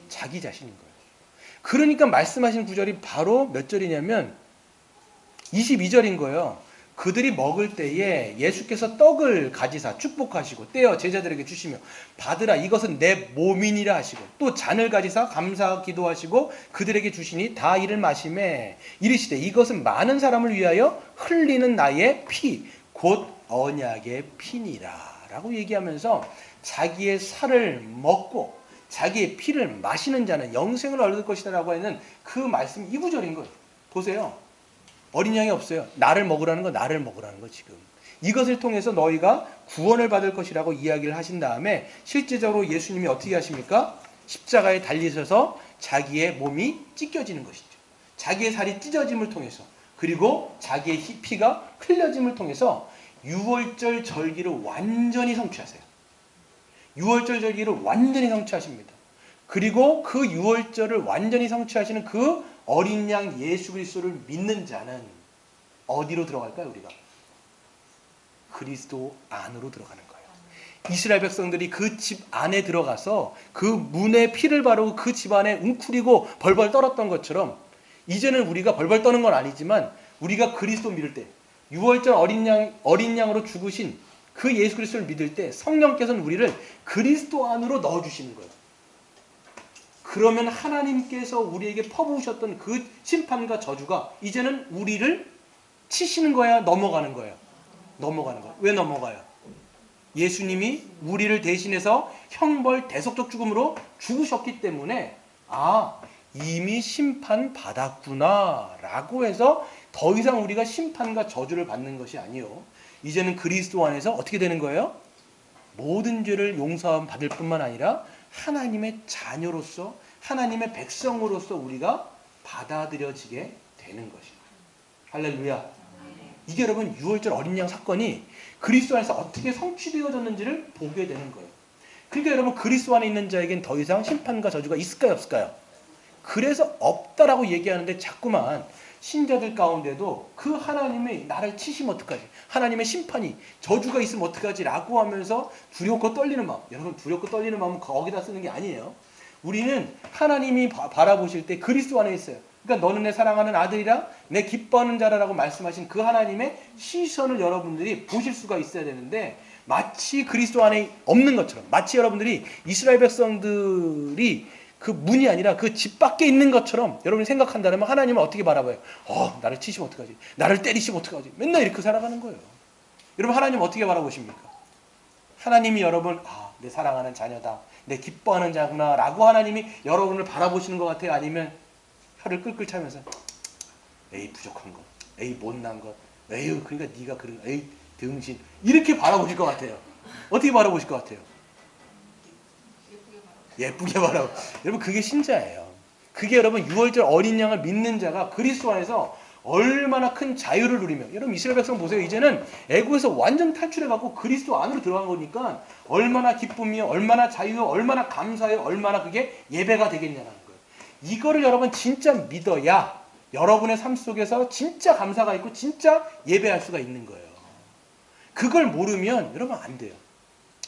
S1: 자기 자신인 거예요. 그러니까 말씀하신 구절이 바로 몇 절이냐면 22절인 거예요. 그들이 먹을 때에 예수께서 떡을 가지사 축복하시고 떼어 제자들에게 주시며 받으라 이것은 내 몸이니라 하시고 또 잔을 가지사 감사 기도하시고 그들에게 주시니 다 이를 마시매 이르시되 이것은 많은 사람을 위하여 흘리는 나의 피 곧 언약의 피니라 라고 얘기하면서 자기의 살을 먹고 자기의 피를 마시는 자는 영생을 얻을 것이다 라고 하는 그 말씀 이 구절인 거예요. 보세요. 어린 양이 없어요. 나를 먹으라는 거, 나를 먹으라는 거 지금. 이것을 통해서 너희가 구원을 받을 것이라고 이야기를 하신 다음에 실제적으로 예수님이 어떻게 하십니까? 십자가에 달리셔서 자기의 몸이 찢겨지는 것이죠. 자기의 살이 찢어짐을 통해서 그리고 자기의 피가 흘려짐을 통해서 6월절 절기를 완전히 성취하세요. 6월절 절기를 완전히 성취하십니다. 그리고 그 6월절을 완전히 성취하시는 그 어린 양 예수 그리스도를 믿는 자는 어디로 들어갈까요? 우리가 그리스도 안으로 들어가는 거예요. 이스라엘 백성들이 그 집 안에 들어가서 그 문에 피를 바르고 그 집 안에 웅크리고 벌벌 떨었던 것처럼 이제는 우리가 벌벌 떠는 건 아니지만 우리가 그리스도 믿을 때 6월절 어린 양으로 죽으신 그 예수 그리스도를 믿을 때 성령께서는 우리를 그리스도 안으로 넣어주시는 거예요. 그러면 하나님께서 우리에게 퍼부으셨던 그 심판과 저주가 이제는 우리를 치시는 거야, 넘어가는 거야? 넘어가는 거야. 왜 넘어가요? 예수님이 우리를 대신해서 형벌 대속적 죽음으로 죽으셨기 때문에 이미 심판받았구나 라고 해서 더 이상 우리가 심판과 저주를 받는 것이 아니요, 이제는 그리스도 안에서 어떻게 되는 거예요? 모든 죄를 용서함 받을 뿐만 아니라 하나님의 자녀로서 하나님의 백성으로서 우리가 받아들여지게 되는 것입니다. 할렐루야. 이게 여러분 6월절 어린 양 사건이 그리스도 안에서 어떻게 성취되어졌는지를 보게 되는 거예요. 그러니까 여러분 그리스도 안에 있는 자에겐 더 이상 심판과 저주가 있을까요, 없을까요? 그래서 없다라고 얘기하는데 자꾸만 신자들 가운데도 그 하나님이 나를 치시면 어떡하지? 하나님의 심판이 저주가 있으면 어떡하지? 라고 하면서 두렵고 떨리는 마음. 여러분 두렵고 떨리는 마음은 거기다 쓰는 게 아니에요. 우리는 하나님이 바라보실 때 그리스도 안에 있어요. 그러니까 너는 내 사랑하는 아들이라 내 기뻐하는 자라라고 말씀하신 그 하나님의 시선을 여러분들이 보실 수가 있어야 되는데 마치 그리스도 안에 없는 것처럼, 마치 여러분들이 이스라엘 백성들이 그 문이 아니라 그 집 밖에 있는 것처럼 여러분이 생각한다면 하나님은 어떻게 바라봐요? 나를 치시면 어떡하지? 나를 때리시면 어떡하지? 맨날 이렇게 살아가는 거예요. 여러분 하나님 어떻게 바라보십니까? 하나님이 여러분 내 사랑하는 자녀다, 내 기뻐하는 자구나 라고 하나님이 여러분을 바라보시는 것 같아요? 아니면 혀를 끌끌 차면서 에이 부족한 것, 에이 못난 것, 에이 그러니까 네가 그런, 에이 등신, 이렇게 바라보실 것 같아요? 어떻게 바라보실 것 같아요? 예쁘게 바라보. 여러분 그게 신자예요. 그게 여러분 6월절 어린 양을 믿는 자가 그리스도 안에서 얼마나 큰 자유를 누리며, 여러분 이스라엘 백성 보세요. 이제는 애국에서 완전 탈출해갖고 그리스도 안으로 들어간 거니까 얼마나 기쁨이요, 얼마나 자유요, 얼마나 감사요, 얼마나 그게 예배가 되겠냐는 거예요. 이거를 여러분 진짜 믿어야 여러분의 삶 속에서 진짜 감사가 있고 진짜 예배할 수가 있는 거예요. 그걸 모르면 여러분 안 돼요.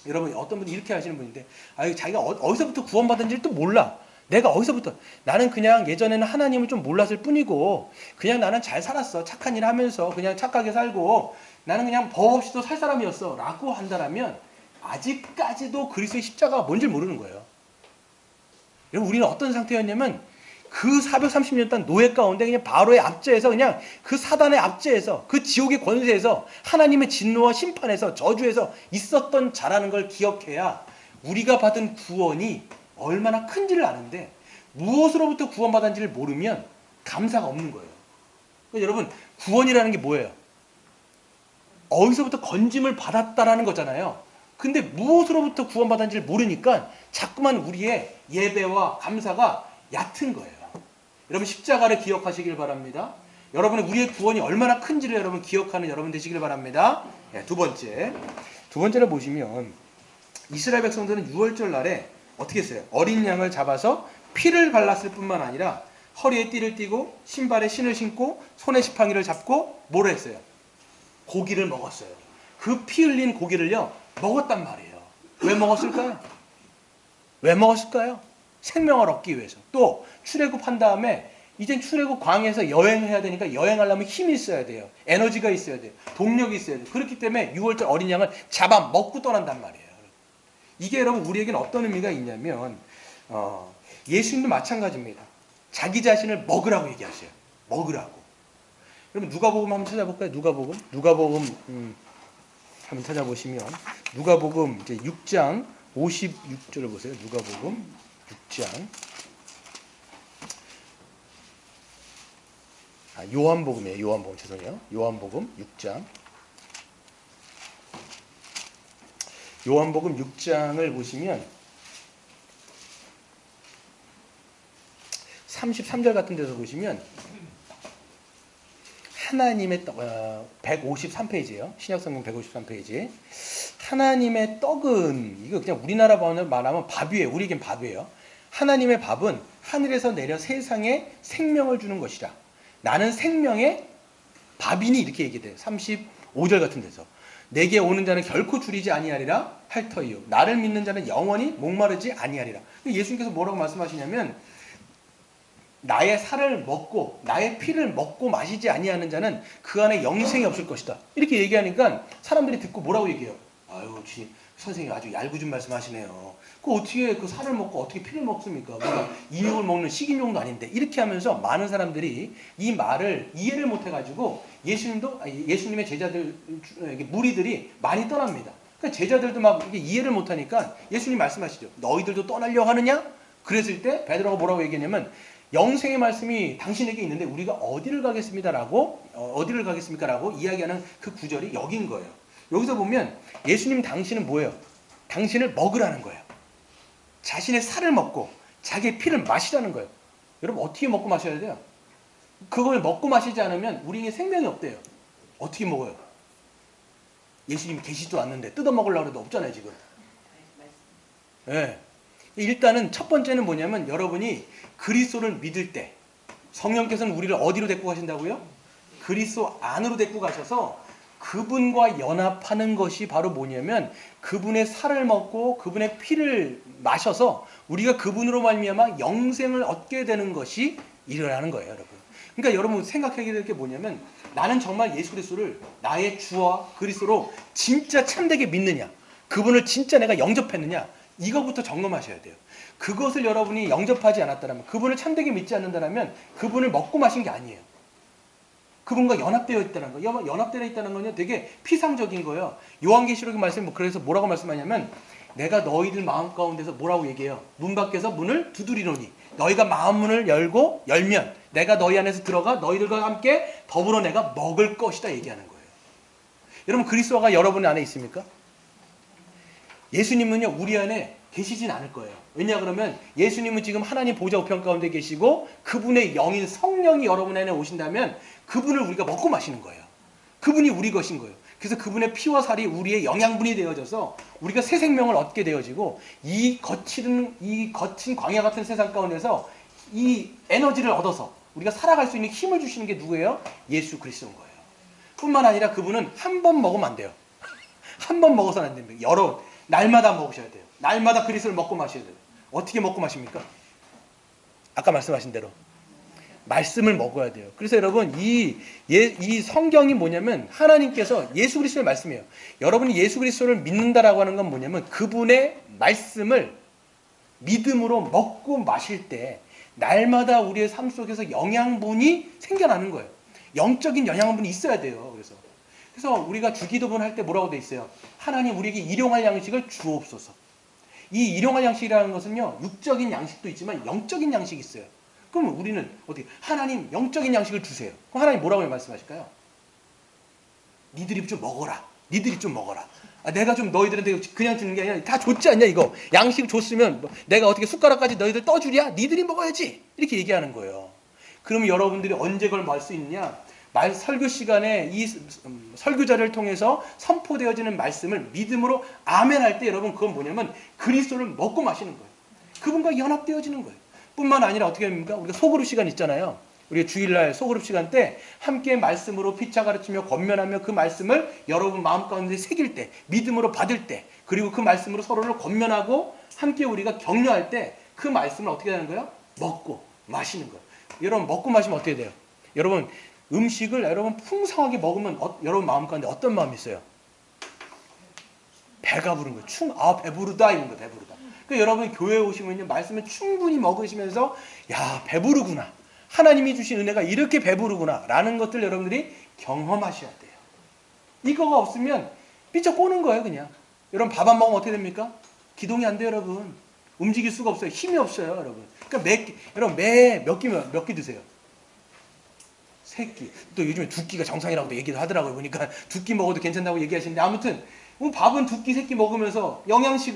S1: 여러분 어떤 분이 이렇게 하시는 분인데 자기가 어디서부터 구원받은지를 또 몰라. 내가 어디서부터, 나는 그냥 예전에는 하나님을 좀 몰랐을 뿐이고 그냥 나는 잘 살았어, 착한 일 하면서 그냥 착하게 살고 나는 그냥 법 없이도 살 사람이었어 라고 한다면 아직까지도 그리스도의 십자가가 뭔지 모르는 거예요. 여러분 우리는 어떤 상태였냐면 그 430년 동안 노예 가운데 그냥 바로의 압제에서, 그냥 그 사단의 압제에서, 그 지옥의 권세에서, 하나님의 진노와 심판에서, 저주에서 있었던 자라는 걸 기억해야 우리가 받은 구원이 얼마나 큰지를 아는데, 무엇으로부터 구원받았는지를 모르면 감사가 없는 거예요. 그러니까 여러분 구원이라는 게 뭐예요? 어디서부터 건짐을 받았다라는 거잖아요. 근데 무엇으로부터 구원받았는지를 모르니까 자꾸만 우리의 예배와 감사가 얕은 거예요. 여러분 십자가를 기억하시길 바랍니다. 여러분의 우리의 구원이 얼마나 큰지를 여러분 기억하는 여러분 되시길 바랍니다. 두 번째를 보시면 이스라엘 백성들은 6월절 날에 어떻게 했어요? 어린 양을 잡아서 피를 발랐을 뿐만 아니라 허리에 띠를 띠고 신발에 신을 신고 손에 지팡이를 잡고 뭐를 했어요? 고기를 먹었어요. 그 피 흘린 고기를요 먹었단 말이에요. 왜 먹었을까요? 왜 먹었을까요? 생명을 얻기 위해서. 또 출애굽한 다음에 이젠 출애굽 광야에서 여행해야 되니까 여행하려면 힘이 있어야 돼요. 에너지가 있어야 돼요. 동력이 있어야 돼요. 그렇기 때문에 6월절 어린 양을 잡아 먹고 떠난단 말이에요. 이게 여러분 우리에게는 어떤 의미가 있냐면 예수님도 마찬가지입니다. 자기 자신을 먹으라고 얘기하세요. 먹으라고. 여러분 누가복음 한번 찾아볼까요? 누가복음 한번 찾아보시면 누가복음 이제 6장 56절을 보세요. 누가복음 6장. 요한복음이에요. 요한복음 죄송해요. 요한복음 6장. 요한복음 6장을 보시면 33절 같은 데서 보시면 하나님의 떡, 153페이지예요. 신약성경 153페이지. 하나님의 떡은, 이거 그냥 우리나라 말하면 밥이에요. 우리에겐 밥이에요. 하나님의 밥은 하늘에서 내려 세상에 생명을 주는 것이라. 나는 생명의 밥이니, 이렇게 얘기돼요. 35절 같은 데서. 내게 오는 자는 결코 줄이지 아니하리라 할 터이요 나를 믿는 자는 영원히 목마르지 아니하리라. 예수님께서 뭐라고 말씀하시냐면 나의 살을 먹고 나의 피를 먹고 마시지 아니하는 자는 그 안에 영생이 없을 것이다. 이렇게 얘기하니까 사람들이 듣고 뭐라고 얘기해요? 아유, 선생님 아주 얄궂은 말씀하시네요. 그 어떻게 그 살을 먹고 어떻게 피를 먹습니까? 그러니까 이육을 먹는 식인종도 아닌데. 이렇게 하면서 많은 사람들이 이 말을 이해를 못해가지고 예수님의 제자들 무리들이 많이 떠납니다. 그러니까 제자들도 막 이해를 못하니까 예수님 말씀하시죠. 너희들도 떠나려 하느냐? 그랬을 때 베드로가 뭐라고 얘기했냐면 영생의 말씀이 당신에게 있는데 우리가 어디를 가겠습니다라고 이야기하는 그 구절이 여긴 거예요. 여기서 보면 예수님 당신은 뭐예요? 당신을 먹으라는 거예요. 자신의 살을 먹고 자기의 피를 마시라는 거예요. 여러분 어떻게 먹고 마셔야 돼요? 그걸 먹고 마시지 않으면 우리에게 생명이 없대요. 어떻게 먹어요? 예수님이 계시지도 않는데 뜯어 먹으려고 해도 없잖아요 지금. 네. 일단은 첫 번째는 뭐냐면 여러분이 그리스도를 믿을 때 성령께서는 우리를 어디로 데리고 가신다고요? 그리스도 안으로 데리고 가셔서 그분과 연합하는 것이 바로 뭐냐면 그분의 살을 먹고 그분의 피를 마셔서 우리가 그분으로 말미암아 영생을 얻게 되는 것이 일어나는 거예요, 여러분. 그러니까 여러분 생각하게 될 게 뭐냐면 나는 정말 예수 그리스도를 나의 주와 그리스도로 진짜 참되게 믿느냐, 그분을 진짜 내가 영접했느냐, 이거부터 점검하셔야 돼요. 그것을 여러분이 영접하지 않았다면, 그분을 참되게 믿지 않는다면 그분을 먹고 마신 게 아니에요. 그분과 연합되어 있다는 거. 연합되어 있다는 건요, 되게 피상적인 거예요. 요한계시록의 말씀, 그래서 뭐라고 말씀하냐면, 내가 너희들 마음 가운데서 뭐라고 얘기해요? 문 밖에서 문을 두드리노니, 너희가 마음 문을 열면, 내가 너희 안에서 들어가 너희들과 함께 더불어 내가 먹을 것이다 얘기하는 거예요. 여러분, 그리스도가 여러분 안에 있습니까? 예수님은요, 우리 안에 계시진 않을 거예요. 왜냐 그러면 예수님은 지금 하나님 보좌 우편 가운데 계시고 그분의 영인 성령이 여러분 안에 오신다면 그분을 우리가 먹고 마시는 거예요. 그분이 우리 것인 거예요. 그래서 그분의 피와 살이 우리의 영양분이 되어져서 우리가 새 생명을 얻게 되어지고 이 거친 광야 같은 세상 가운데서 이 에너지를 얻어서 우리가 살아갈 수 있는 힘을 주시는 게 누구예요? 예수 그리스도인 거예요. 뿐만 아니라 그분은 한 번 먹으면 안 돼요. 한 번 먹어서는 안 됩니다. 날마다 먹으셔야 돼요. 날마다 그리스도를 먹고 마셔야 돼요. 어떻게 먹고 마십니까? 아까 말씀하신 대로 말씀을 먹어야 돼요. 그래서 여러분 이 성경이 뭐냐면 하나님께서 예수 그리스도의 말씀이에요. 여러분이 예수 그리스도를 믿는다라고 하는 건 뭐냐면 그분의 말씀을 믿음으로 먹고 마실 때 날마다 우리의 삶 속에서 영양분이 생겨나는 거예요. 영적인 영양분이 있어야 돼요. 그래서 우리가 주기도문 할 때 뭐라고 돼 있어요? 하나님 우리에게 일용할 양식을 주옵소서. 이 일용할 양식이라는 것은요, 육적인 양식도 있지만 영적인 양식이 있어요. 그러면 우리는 어떻게? 하나님 영적인 양식을 주세요. 그럼 하나님 뭐라고 말씀하실까요? 니들이 좀 먹어라. 니들이 좀 먹어라. 내가 좀 너희들한테 그냥 주는 게 아니라 다 줬지 않냐 이거. 양식 줬으면 내가 어떻게 숟가락까지 너희들 떠주랴? 니들이 먹어야지. 이렇게 얘기하는 거예요. 그러면 여러분들이 언제 그걸 말 수 있느냐? 설교 시간에 이 설교자를 통해서 선포되어지는 말씀을 믿음으로 아멘 할 때 여러분 그건 뭐냐면 그리스도를 먹고 마시는 거예요. 그분과 연합되어지는 거예요. 뿐만 아니라 어떻게 합니까? 우리가 소그룹 시간 있잖아요. 우리가 주일날 소그룹 시간 때 함께 말씀으로 피차 가르치며 권면하며 그 말씀을 여러분 마음 가운데 새길 때, 믿음으로 받을 때, 그리고 그 말씀으로 서로를 권면하고 함께 우리가 격려할 때 그 말씀을 어떻게 하는 거예요? 먹고 마시는 거예요. 여러분 먹고 마시면 어떻게 돼요? 여러분 음식을 여러분 풍성하게 먹으면 여러분 마음 가운데 어떤 마음이 있어요? 배가 부른 거예요. 배부르다 이런 거예요. 배부르다. 그러니까 여러분이 교회에 오시면 말씀을 충분히 먹으시면서 야 배부르구나. 하나님이 주신 은혜가 이렇게 배부르구나 라는 것들 여러분들이 경험하셔야 돼요. 이거가 없으면 삐쩍 꼬는 거예요. 그냥. 여러분 밥 안 먹으면 어떻게 됩니까? 기동이 안 돼요. 여러분. 움직일 수가 없어요. 힘이 없어요. 여러분. 그러니까 여러분 몇 끼 드세요? 3끼. 또 요즘에 2끼가 정상이라고 얘기도 하더라고요. 보니까 2끼 먹어도 괜찮다고 얘기하시는데 아무튼 밥은 2끼, 3끼 먹으면서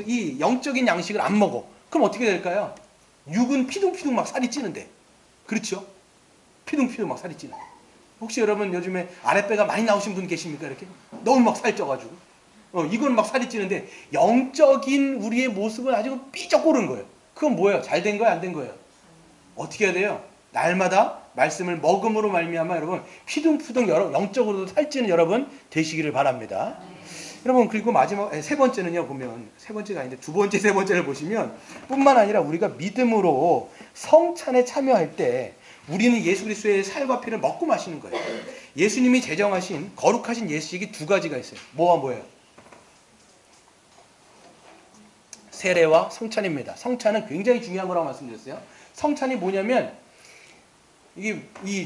S1: 이 영적인 양식을 안 먹어. 그럼 어떻게 될까요? 육은 피둥피둥 막 살이 찌는데. 그렇죠? 피둥피둥 막 살이 찌는. 혹시 여러분 요즘에 아랫배가 많이 나오신 분 계십니까? 이렇게? 너무 막 살쪄가지고. 이건 막 살이 찌는데 영적인 우리의 모습은 아주 삐쩍 고른 거예요. 그건 뭐예요? 잘 된 거예요? 안 된 거예요? 어떻게 해야 돼요? 날마다 말씀을 먹음으로 말미암아 여러분 피둥피둥 영적으로도 살찌는 여러분 되시기를 바랍니다. 여러분 그리고 마지막 세 번째는요 보면 세 번째가 아닌데 두 번째 세 번째를 보시면 뿐만 아니라 우리가 믿음으로 성찬에 참여할 때 우리는 예수 그리스도의 살과 피를 먹고 마시는 거예요. 예수님이 제정하신 거룩하신 예식이 두 가지가 있어요. 뭐와 뭐예요? 세례와 성찬입니다. 성찬은 굉장히 중요한 거라고 말씀드렸어요. 성찬이 뭐냐면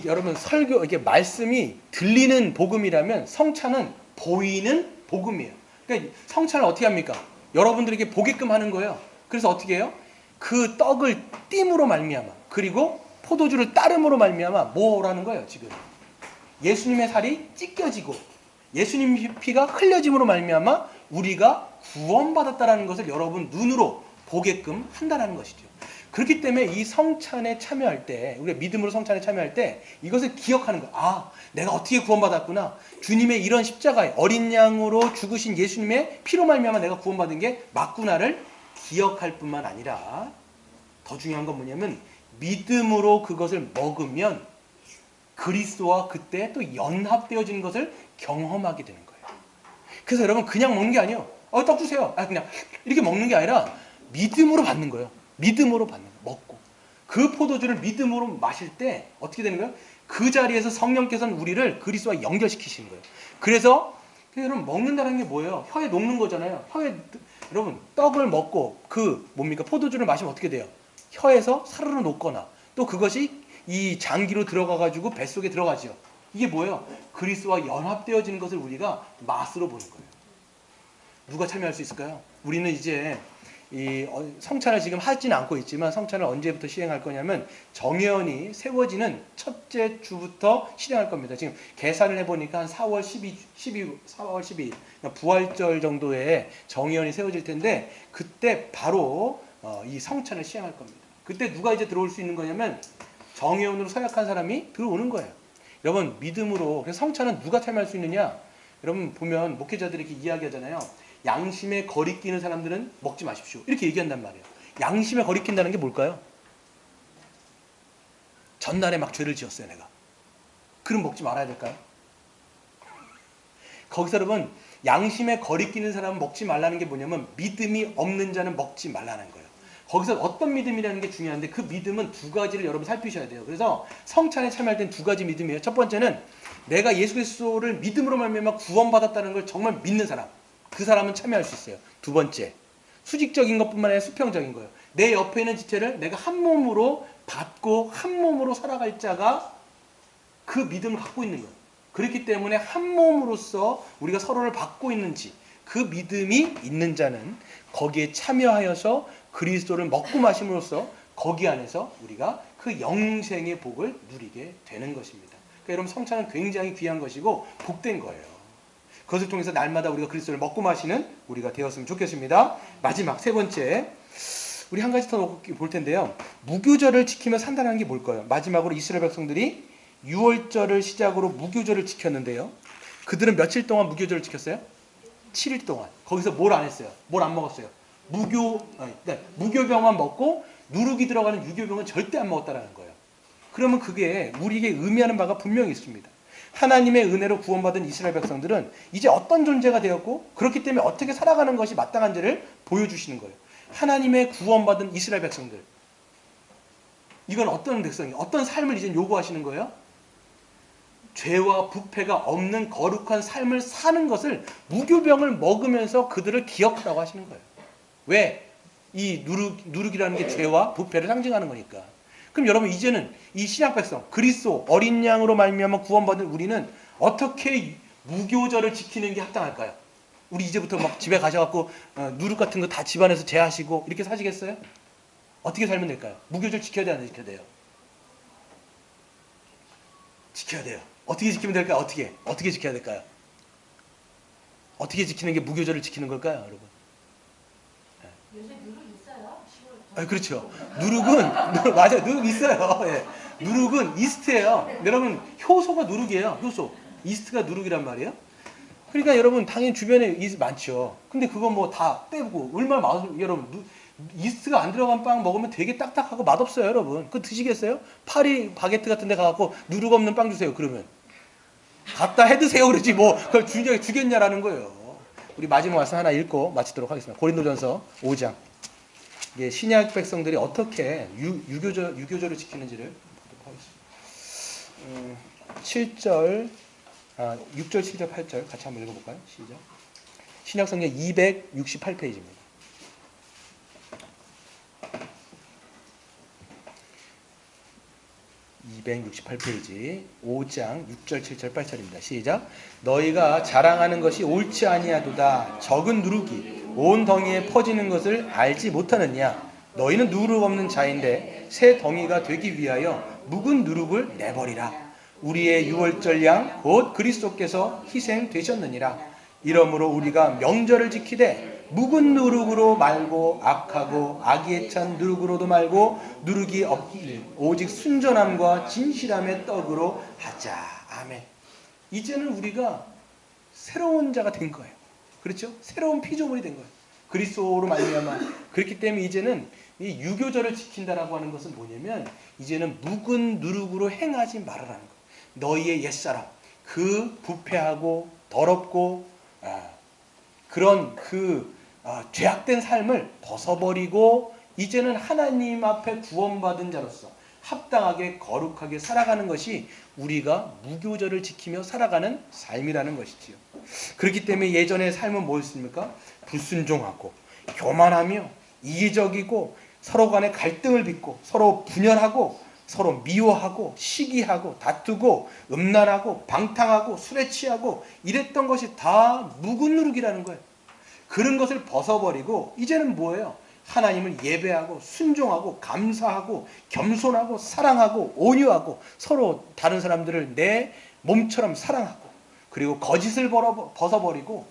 S1: 여러분 설교 이게 말씀이 들리는 복음이라면 성찬은 보이는 복음이에요. 그러니까 성찬을 어떻게 합니까? 여러분들에게 보게끔 하는 거예요. 그래서 어떻게 해요? 그 떡을 띠므로 말미암아 그리고 포도주를 따름으로 말미암아 뭐라는 거예요 지금? 예수님의 살이 찢겨지고 예수님 피가 흘려짐으로 말미암아 우리가 구원받았다라는 것을 여러분 눈으로 보게끔 한다는 것이죠. 그렇기 때문에 이 성찬에 참여할 때 우리가 믿음으로 성찬에 참여할 때 이것을 기억하는 거야. 아, 내가 어떻게 구원받았구나. 주님의 이런 십자가에 어린 양으로 죽으신 예수님의 피로 말미암아 내가 구원받은 게 맞구나를 기억할 뿐만 아니라 더 중요한 건 뭐냐면 믿음으로 그것을 먹으면 그리스도와 그때 또 연합되어지는 것을 경험하게 되는 거예요. 그래서 여러분 그냥 먹는 게 아니에요. 떡 주세요. 그냥 이렇게 먹는 게 아니라 믿음으로 받는 거예요. 믿음으로 받는 거예요. 먹고 그 포도주를 믿음으로 마실 때 어떻게 되는 거예요? 그 자리에서 성령께서는 우리를 그리스도와 연결시키시는 거예요. 그래서 여러분 먹는다는 게 뭐예요? 혀에 녹는 거잖아요. 여러분 떡을 먹고 뭡니까? 포도주를 마시면 어떻게 돼요? 혀에서 사르르 녹거나 또 그것이 이 장기로 들어가가지고 뱃속에 들어가죠. 이게 뭐예요? 그리스도와 연합되어지는 것을 우리가 맛으로 보는 거예요. 누가 참여할 수 있을까요? 우리는 이제 이 성찬을 지금 하지는 않고 있지만 성찬을 언제부터 시행할 거냐면 정예언이 세워지는 첫째 주부터 실행할 겁니다. 지금 계산을 해보니까 한 4월 12일 부활절 정도에 정예언이 세워질 텐데 그때 바로 이 성찬을 시행할 겁니다. 그때 누가 이제 들어올 수 있는 거냐면 정예언으로 서약한 사람이 들어오는 거예요. 여러분 믿음으로 그래서 성찬은 누가 참여할 수 있느냐? 여러분 보면 목회자들이 이렇게 이야기하잖아요. 양심에 거리끼는 사람들은 먹지 마십시오. 이렇게 얘기한단 말이에요. 양심에 거리낀다는 게 뭘까요? 전날에 막 죄를 지었어요, 내가. 그럼 먹지 말아야 될까요? 거기서 여러분 양심에 거리끼는 사람은 먹지 말라는 게 뭐냐면 믿음이 없는 자는 먹지 말라는 거예요. 거기서 어떤 믿음이라는 게 중요한데 그 믿음은 두 가지를 여러분 살피셔야 돼요. 그래서 성찬에 참여할 때는 두 가지 믿음이에요. 첫 번째는 내가 예수 그리스도를 믿음으로 말미암아 구원받았다는 걸 정말 믿는 사람. 그 사람은 참여할 수 있어요. 두 번째, 수직적인 것뿐만 아니라 수평적인 거예요. 내 옆에 있는 지체를 내가 한 몸으로 받고 한 몸으로 살아갈 자가 그 믿음을 갖고 있는 거예요. 그렇기 때문에 한 몸으로서 우리가 서로를 받고 있는지 그 믿음이 있는 자는 거기에 참여하여서 그리스도를 먹고 마심으로써 거기 안에서 우리가 그 영생의 복을 누리게 되는 것입니다. 그러니까 여러분 성찬은 굉장히 귀한 것이고 복된 거예요. 그것을 통해서 날마다 우리가 그리스도를 먹고 마시는 우리가 되었으면 좋겠습니다. 마지막 세 번째 우리 한 가지 더 볼 텐데요. 무교절을 지키며 산다는 게 뭘까요? 마지막으로 이스라엘 백성들이 6월절을 시작으로 무교절을 지켰는데요. 그들은 며칠 동안 무교절을 지켰어요? 7일 동안. 거기서 뭘 안 했어요? 뭘 안 먹었어요? 무교병만 먹고 누룩이 들어가는 유교병은 절대 안 먹었다라는 거예요. 그러면 그게 우리에게 의미하는 바가 분명히 있습니다. 하나님의 은혜로 구원받은 이스라엘 백성들은 이제 어떤 존재가 되었고 그렇기 때문에 어떻게 살아가는 것이 마땅한지를 보여주시는 거예요. 하나님의 구원받은 이스라엘 백성들. 이건 어떤 백성이 어떤 삶을 이제 요구하시는 거예요? 죄와 부패가 없는 거룩한 삶을 사는 것을 무교병을 먹으면서 그들을 기억하라고 하시는 거예요. 왜? 이 누룩이라는 게 죄와 부패를 상징하는 거니까. 그럼 여러분 이제는 이 신약 백성 그리스도 어린 양으로 말미암아 구원받은 우리는 어떻게 무교절을 지키는 게 합당할까요? 우리 이제부터 막 집에 가셔갖고 누룩 같은 거 다 집안에서 제하시고 이렇게 사시겠어요? 어떻게 살면 될까요? 무교절 지켜야 돼야 안 지켜야 돼요? 지켜야 돼요. 어떻게 지키면 될까요? 어떻게 지켜야 될까요? 어떻게 지키는 게 무교절을 지키는 걸까요, 여러분?
S2: 요새 누룩 있어요?
S1: 그렇죠. 맞아요. 누룩 있어요. 예. 누룩은 이스트예요. 여러분 효소가 누룩이에요. 효소. 이스트가 누룩이란 말이에요. 그러니까 여러분 당연히 주변에 이스트 많죠. 근데 그거 뭐 다 떼고 얼마나 여러분 이스트가 안 들어간 빵 먹으면 되게 딱딱하고 맛없어요, 여러분. 그거 드시겠어요? 파리 바게트 같은 데 가갖고 누룩 없는 빵 주세요. 그러면 갖다 해 드세요. 그러지 뭐 그걸 주겠냐라는 거예요. 우리 마지막 말씀 하나 읽고 마치도록 하겠습니다. 고린도전서 5장. 이게 신약 백성들이 어떻게 유교절을 지키는지를 보도록 하겠습니다. 6절, 7절, 8절 같이 한번 읽어볼까요? 시작. 신약성경 268페이지입니다. 268페이지 5장 6절 7절 8절입니다. 시작. 너희가 자랑하는 것이 옳지 아니하도다. 적은 누룩이 온 덩이에 퍼지는 것을 알지 못하느냐. 너희는 누룩 없는 자인데 새 덩이가 되기 위하여 묵은 누룩을 내버리라. 우리의 유월절 양 곧 그리스도께서 희생되셨느니라. 이러므로 우리가 명절을 지키되 묵은 누룩으로 말고 악하고 악의에 찬 누룩으로도 말고 누룩이 없길 오직 순전함과 진실함의 떡으로 하자. 아멘. 이제는 우리가 새로운 자가 된 거예요. 그렇죠? 새로운 피조물이 된 거예요. 그리스도로 말미암아. 그렇기 때문에 이제는 이 유교절을 지킨다라고 하는 것은 뭐냐면 이제는 묵은 누룩으로 행하지 말아라는 거예요. 너희의 옛사람, 그 부패하고 더럽고 그런 죄악된 삶을 벗어버리고 이제는 하나님 앞에 구원받은 자로서 합당하게 거룩하게 살아가는 것이 우리가 무교절을 지키며 살아가는 삶이라는 것이지요. 그렇기 때문에 예전의 삶은 뭐였습니까? 불순종하고 교만하며 이기적이고 서로 간에 갈등을 빚고 서로 분열하고 서로 미워하고 시기하고 다투고 음란하고 방탕하고 술에 취하고 이랬던 것이 다 묵은 누룩이라는 거예요. 그런 것을 벗어버리고 이제는 뭐예요? 하나님을 예배하고 순종하고 감사하고 겸손하고 사랑하고 온유하고 서로 다른 사람들을 내 몸처럼 사랑하고 그리고 거짓을 벗어버리고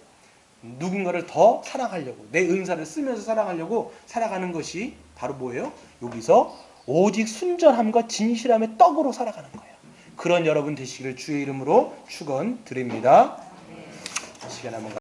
S1: 누군가를 더 사랑하려고 내 은사를 쓰면서 사랑하려고 살아가는 것이 바로 뭐예요? 여기서 오직 순전함과 진실함의 떡으로 살아가는 거예요. 그런 여러분 되시기를 주의 이름으로 축원드립니다. 시간 한번